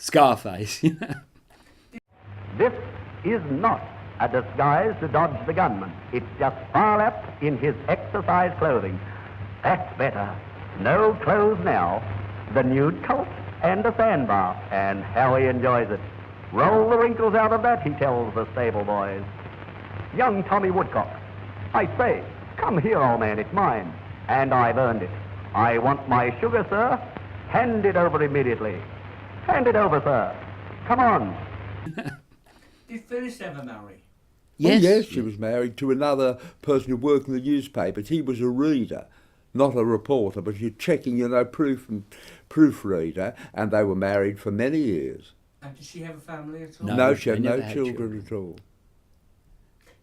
Scarface. This is not a disguise to dodge the gunman. It's just Farlap in his exercise clothing. That's better. No clothes now. The nude coat and a sandbar. And how he enjoys it. Roll the wrinkles out of that, he tells the stable boys. Young Tommy Woodcock. I say, come here, old man, it's mine. And I've earned it. I want my sugar, sir. Hand it over immediately. Hand it over, sir. Come on. Did Phyllis ever marry? Yes. Oh, yes, she was married to another person who worked in the newspapers. He was a reader, not a reporter, but you're checking, proofreader, and they were married for many years. And did she have a family at all? No, she had they no never had children at all.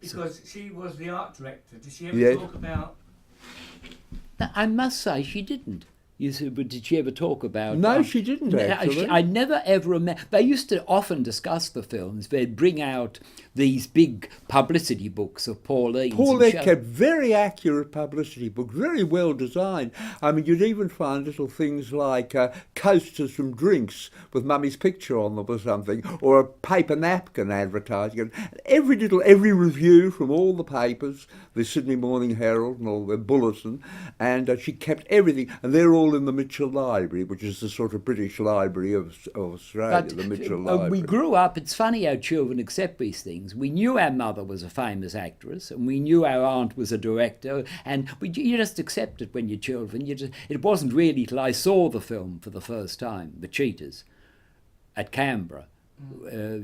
Because she was the art director. Did she ever Yes. talk about... I must say she didn't. You said, but did she ever talk about... No, she didn't, actually. I never ever remember... They used to often discuss the films. They'd bring out these big publicity books of Pauline's. Paulette kept very accurate publicity books, very well designed. I mean, you'd even find little things like coasters from drinks with Mummy's picture on them or something, or a paper napkin advertising it. Every review from all the papers, the Sydney Morning Herald and all the Bulletin, and she kept everything, and they're all in the Mitchell Library, which is the sort of British Library of Australia, the Mitchell Library. We grew up, it's funny how children accept these things. We knew our mother was a famous actress, and we knew our aunt was a director, and you just accept it when you're children. It wasn't really till I saw the film for the first time, The Cheaters, at Canberra,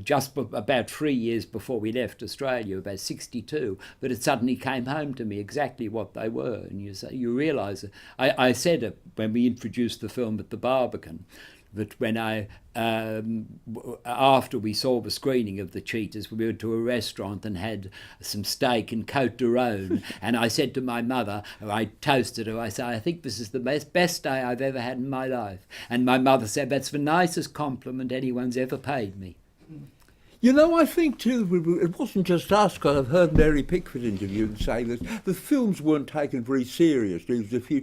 just about 3 years before we left Australia, about 1962, that it suddenly came home to me exactly what they were. And you realise it. I said when we introduced the film at the Barbican, that when after we saw the screening of The Cheaters, we went to a restaurant and had some steak and Côte d'Rône, and I said to my mother, I toasted her, I said, I think this is the best day I've ever had in my life. And my mother said, that's the nicest compliment anyone's ever paid me. You know, I think too, it wasn't just us, because I've heard Mary Pickford interviewed and say that the films weren't taken very seriously. There was a few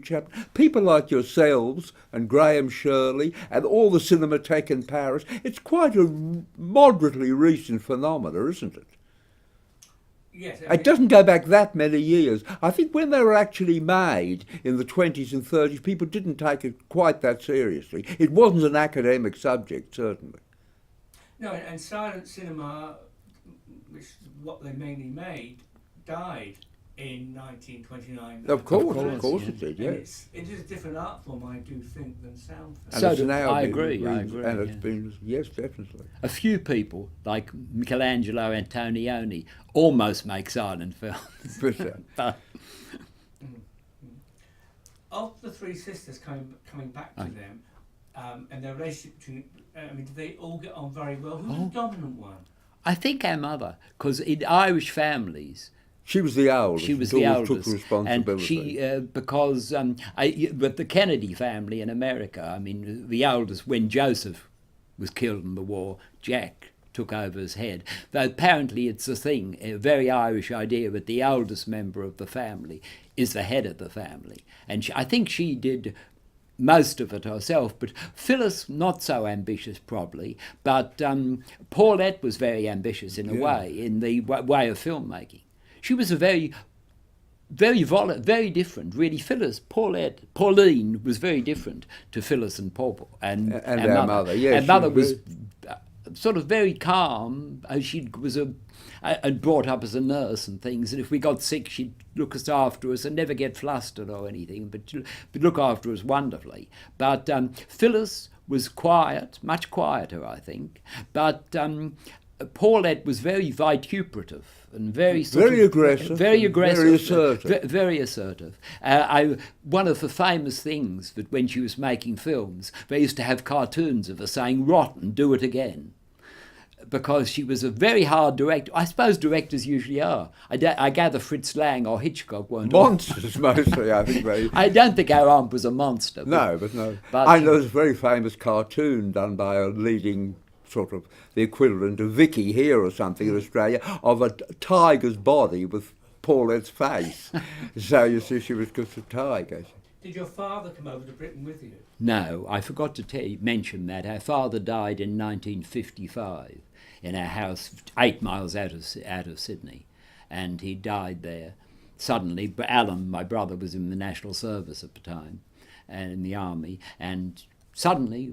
people like yourselves and Graham Shirley and all the Cinematheque in Paris. It's quite a moderately recent phenomenon, isn't it? Yes. It doesn't go back that many years. I think when they were actually made in the 20s and 30s, people didn't take it quite that seriously. It wasn't an academic subject, certainly. No, and silent cinema, which is what they mainly made, died in 1929. Of course it did, yes. It is a different art form, I do think, than sound film. So I agree. And it's been, yes, definitely. A few people, like Michelangelo Antonioni, almost make silent films. But of the three sisters coming back to them, and their relationship between, did they all get on very well? Who's the dominant one? I think our mother, because in Irish families, she was the oldest. She was the eldest, took the responsibility. and but the Kennedy family in America, the eldest, when Joseph was killed in the war, Jack took over as head. Though apparently it's a very Irish idea that the eldest member of the family is the head of the family, and I think she did most of it herself, but Phyllis not so ambitious probably, but Paulette was very ambitious in a way, in the way of filmmaking. She was a very different, really. Pauline was very different to Phyllis and Paul and our mother. Yes, our mother was sort of very calm. She was and brought up as a nurse and things, and if we got sick, she'd look us after us and never get flustered or anything, but look after us wonderfully. But Phyllis was quiet, much quieter, I think. But Paulette was very vituperative and very aggressive, very assertive. Very assertive. One of the famous things that when she was making films, they used to have cartoons of her saying, "Rotten, do it again," because she was a very hard director. I suppose directors usually are. I gather Fritz Lang or Hitchcock weren't. Monsters, mostly, I think. I don't think our aunt was a monster. But I know there's a very famous cartoon done by a leading sort of the equivalent of Vicky here or something in Australia, of a tiger's body with Paulette's face. So you see, she was just a tiger. Did your father come over to Britain with you? No, I forgot to mention that. Our father died in 1955 in our house 8 miles out of Sydney, and he died there suddenly. But Alan, my brother, was in the National Service at the time and in the army, and suddenly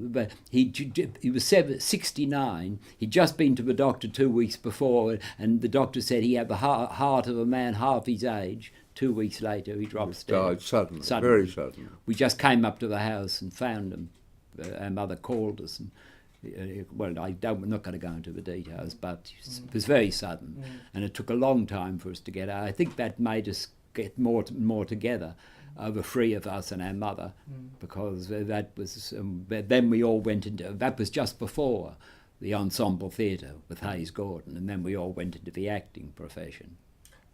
he was 69. He'd just been to the doctor 2 weeks before, and the doctor said he had the heart of a man half his age. 2 weeks later, he dropped dead. Died suddenly, very suddenly. We just came up to the house and found him. Our mother called us, and well, I'm not going to go into the details, but it was very sudden, and it took a long time for us to get out. I think that made us get more together, the three of us and our mother, because that was then we all went into, that was just before the ensemble theatre with Hayes Gordon, and then we all went into the acting profession.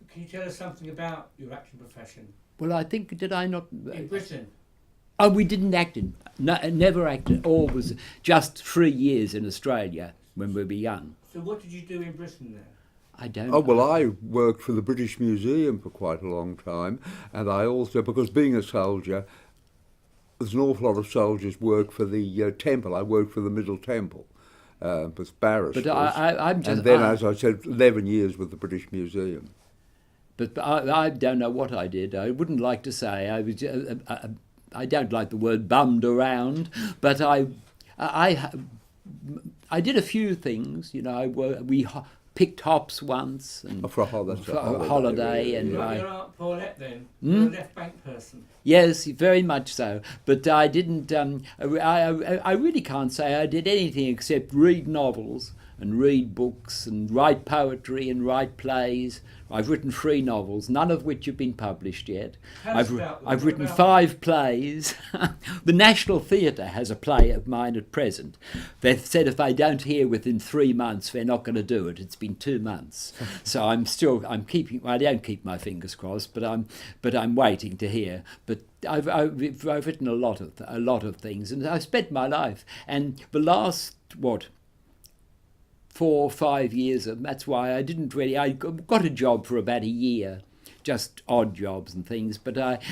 Can you tell us something about your acting profession? Well, I think, did I not... In Britain? Oh, we didn't act never acted. All was just 3 years in Australia when we were young. So what did you do in Britain then? I don't Oh, know. well, I worked for the British Museum for quite a long time, and I also, because being a soldier, there's an awful lot of soldiers work for the temple. I worked for the Middle Temple with barristers. But I'm just... and then, as I said, 11 years with the British Museum. But I don't know what I did. I wouldn't like to say. I don't like the word bummed around, but I did a few things. You know, we picked hops once and For a holiday. holiday, and You're like your Aunt Paulette then? You're a left bank person. yes, very much so. But I didn't. I really can't say I did anything except read novels and read books and write poetry and write plays. I've written 3 novels, none of which have been published yet. Tell us about them. I've What written about 5 plays. The National Theatre has a play of mine at present. They've said if I don't hear within 3 months, they're not going to do it. It's been 2 months, so I don't keep my fingers crossed, but I'm waiting to hear. But I've written a lot of things, and I've spent my life, and the last 4 or 5 years, and that's why I didn't really. I got a job for about a year, just odd jobs and things. But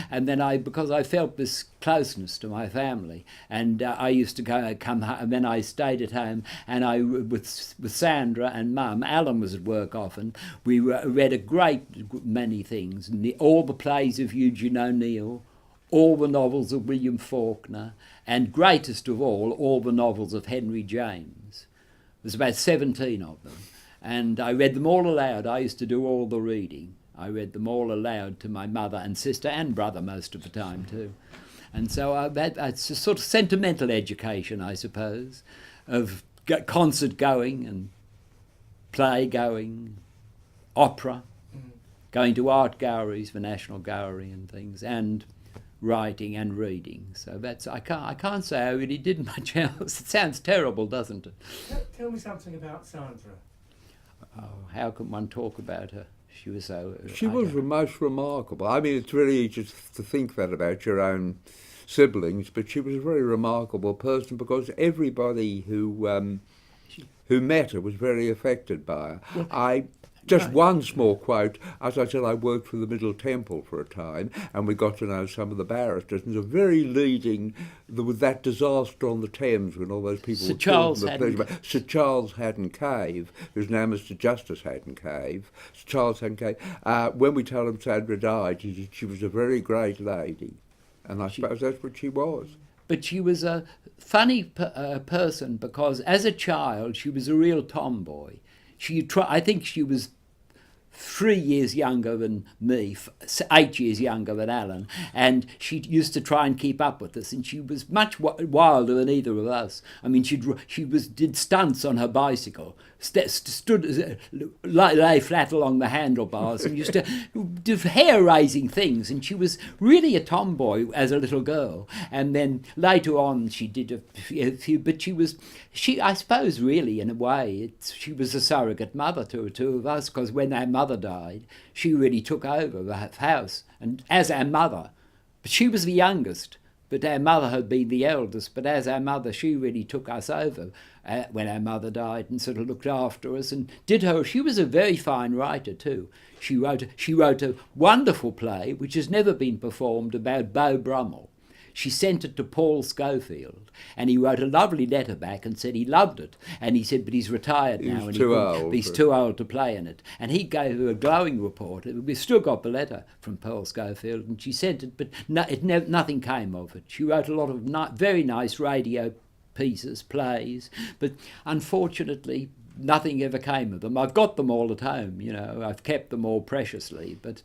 because I felt this closeness to my family, and I used to come home, and then I stayed at home, and with Sandra and Mum. Alan was at work often. We read a great many things, all the plays of Eugene O'Neill, all the novels of William Faulkner, and greatest of all the novels of Henry James. There's about 17 of them, and I read them all aloud. I used to do all the reading. I read them all aloud to my mother and sister and brother most of the time too. And so that's a sort of sentimental education, I suppose, of concert going and play going, opera, going to art galleries, the National Gallery and things, and writing and reading. So I can't say I really did much else. It sounds terrible, doesn't it? Tell me something about Sandra. Oh, how can one talk about her? She was so... She was most remarkable. I mean, it's really easy to think that about your own siblings, but she was a very remarkable person because everybody who met her was very affected by her. One small quote. As I said, I worked for the Middle Temple for a time, and we got to know some of the barristers. And it was very leading. There was that disaster on the Thames when all those people were killed. Sir Charles Haddon Cave, who's now Mr. Justice Haddon Cave. Sir Charles Haddon Cave. When we told him Sandra died, he said she was a very great lady, and I suppose that's what she was. But she was a funny person because as a child she was a real tomboy. I think she was 3 years younger than me, 8 years younger than Alan, and she used to try and keep up with us, and she was much wilder than either of us. I mean, did stunts on her bicycle, lay flat along the handlebars, and used to do hair-raising things, and she was really a tomboy as a little girl. And then later on she did a few, but I suppose really in a way she was a surrogate mother to the 2 of us, because when our mother died, she really took over the house, and as our mother, but she was the youngest, but our mother had been the eldest, but as our mother she really took us over when our mother died and sort of looked after us and she was a very fine writer too. She wrote a wonderful play which has never been performed about Beau Brummell, She sent it to Paul Schofield, and he wrote a lovely letter back and said he loved it. And he said, but he's retired now, and he's too old to play in it. And he gave her a glowing report. We've still got the letter from Paul Schofield, and she sent it, but nothing came of it. She wrote a lot of very nice radio pieces, plays, but unfortunately nothing ever came of them. I've got them all at home, you know, I've kept them all preciously, but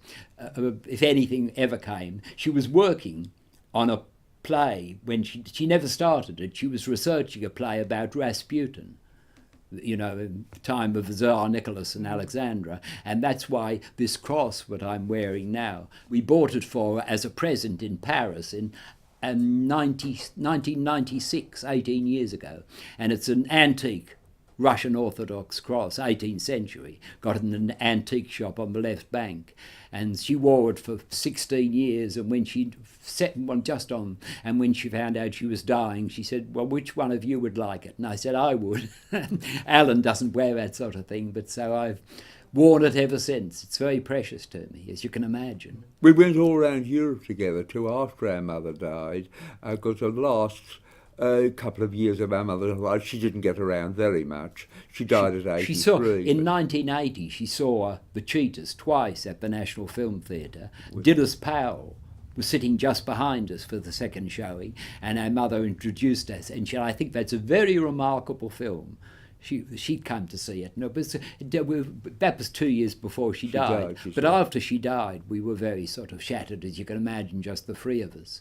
if anything ever came, she was working on a play when she never started it. She was researching a play about Rasputin, you know, in the time of Tsar Nicholas and Alexandra, and that's why this cross, what I'm wearing now, we bought it for her as a present in Paris in 1996, 18 years ago, and it's an antique Russian Orthodox cross, 18th century, got it in an antique shop on the left bank, and she wore it for 16 years, and when she set one just on, and when she found out she was dying, she said, well, which one of you would like it? And I said, I would. Alan doesn't wear that sort of thing, but so I've worn it ever since. It's very precious to me, as you can imagine. We went all around Europe together too after our mother died, because the last couple of years of our mother's life, she didn't get around very much. She died at 83. She saw, in 1980, she saw The Cheetahs twice at the National Film Theatre. Dilys Powell was sitting just behind us for the second showing, and our mother introduced us, and I think that's a very remarkable film. She'd come to see it. No, but that was 2 years before she died. But after she died, we were very sort of shattered, as you can imagine, just the three of us.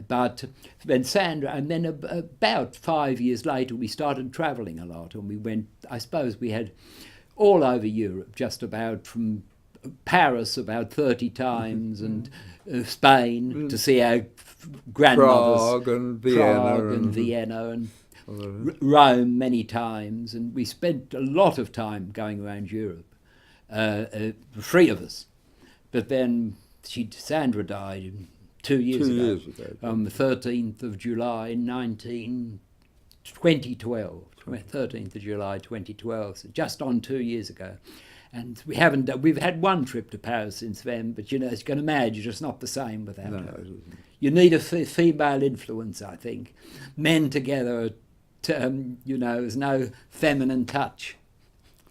But then Sandra, and then about 5 years later, we started travelling a lot, and we went, I suppose we had all over Europe, just about from Paris about 30 times, and Spain to see our grandmothers. Prague and Vienna and Rome many times, and we spent a lot of time going around Europe, three of us. But then Sandra died 2 years ago, on the 13th of July 2012, 13th of July 2012, so just on 2 years ago. And we've had one trip to Paris since then, but you know, as you can imagine, it's not the same without her. You need a female influence, I think. Men together, you know, there's no feminine touch.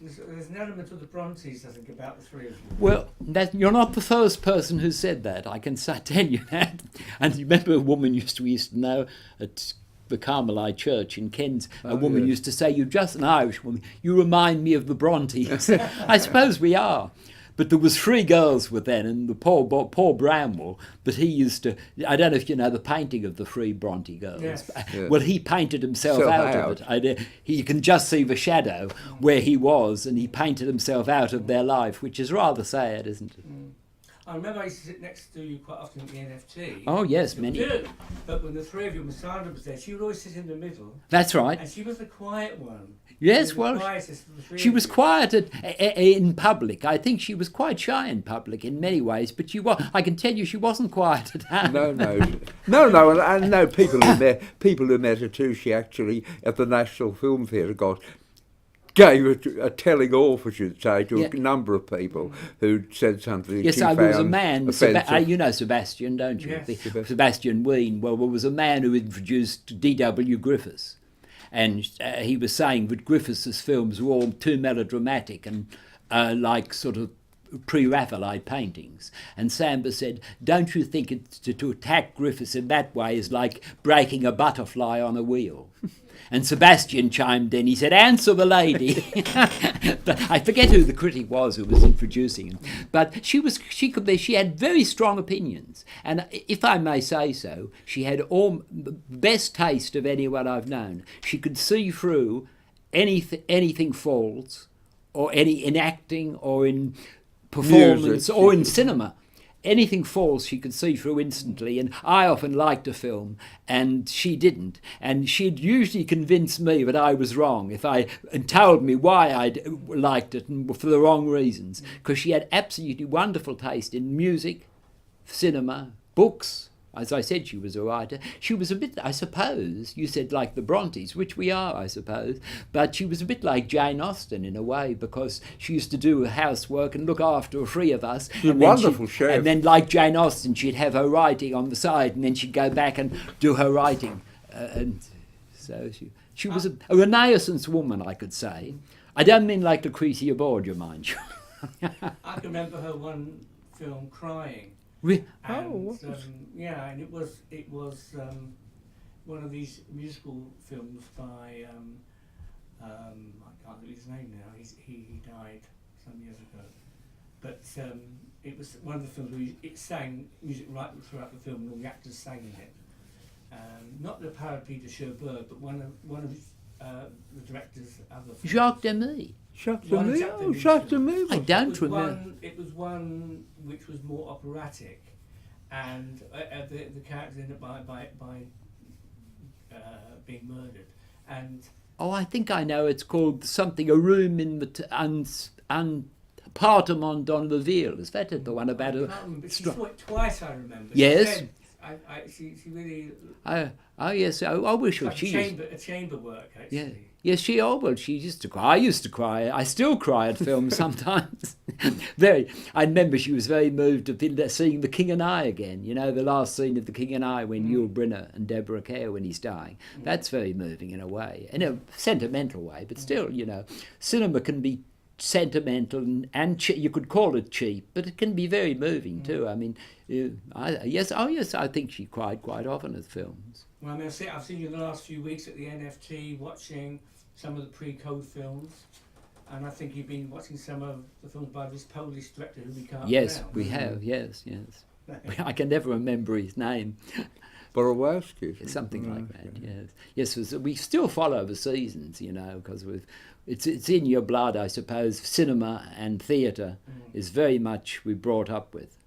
There's an element of the Brontes, I think, about the three of you. Well, you're not the first person who said that, I can tell you that. And you remember a woman we used to know at the Carmelite Church in Kent, a woman used to say, you're just an Irish woman, you remind me of the Brontes. I suppose we are. But there was three girls with then, and the Paul Bramwell, but he used to, I don't know if you know the painting of the three Bronte girls. Yes. Well, he painted himself out of it. You can just see the shadow where he was, and he painted himself out of their life, which is rather sad, isn't it? I remember I used to sit next to you quite often at the NFT. Oh, yes, many. But when the three of you, when Sandra was there, she would always sit in the middle. That's right. And she was the quiet one. Yes, well, she was quiet in public. I think she was quite shy in public in many ways, but I can tell you she wasn't quiet at home. No, and I know people who met her too. She actually, at the National Film Theatre, gave a telling off, I should say, to a number of people who said something. Yes, I was a man. You know Sebastian, don't you? Yes. Sebastian Ween. Well, there was a man who introduced D.W. Griffiths. And he was saying that Griffiths' films were all too melodramatic and like sort of pre-Raphaelite paintings. And Samba said, don't you think to attack Griffiths in that way is like breaking a butterfly on a wheel? And Sebastian chimed in. He said, answer the lady. I forget who the critic was who was introducing him. But she had very strong opinions. And if I may say so, she had all the best taste of anyone I've known. She could see through anything false, or in acting, or in performance, music, or in cinema. Anything false she could see through instantly, and I often liked a film and she didn't, and she'd usually convince me that I was wrong and told me why I'd liked it and for the wrong reasons, because she had absolutely wonderful taste in music, cinema, books, As I said, she was a writer. She was a bit, I suppose, you said like the Brontes, which we are, I suppose, but she was a bit like Jane Austen in a way, because she used to do housework and look after 3 of us. She's a wonderful chef. And then, like Jane Austen, she'd have her writing on the side, and then she'd go back and do her writing. And so she was a Renaissance woman, I could say. I don't mean like Lucretia Borgia, mind you. I can remember her one film, Crying. And, and it was one of these musical films by I can't think of his name now. He died some years ago, but it was one of the films where it sang music right throughout the film, and all the actors sang in it. Not the Parapluie de Cherbourg, but one of the director's other films. Jacques Demy. Jacques Demy. I don't remember. It was one which was more operatic, and the character ended up by being murdered. And I think I know. It's called something. A Room in the Appartement dans la Ville. Is that it? The one about a? She saw it twice. I remember. Yes. She really. Yes. I wish like she. A chamber work, actually. Yeah. Yes, she used to cry. I used to cry. I still cry at films sometimes. I remember she was very moved at seeing The King and I again. You know, the last scene of The King and I when Yul Brynner and Deborah Kerr, when he's dying. That's very moving in a way, in a sentimental way. But still, you know, cinema can be sentimental and you could call it cheap, but it can be very moving too. I mean, I think she cried quite often at films. Well, I mean, I've seen you in the last few weeks at the NFT watching some of the pre-code films, and I think you've been watching some of the films by this Polish director who we can't Yes, pronounce. we have, yes. I can never remember his name. Borowski. Something like that, yes. Yes, we still follow the seasons, you know, because it's in your blood, I suppose. Cinema and theatre is very much we brought up with.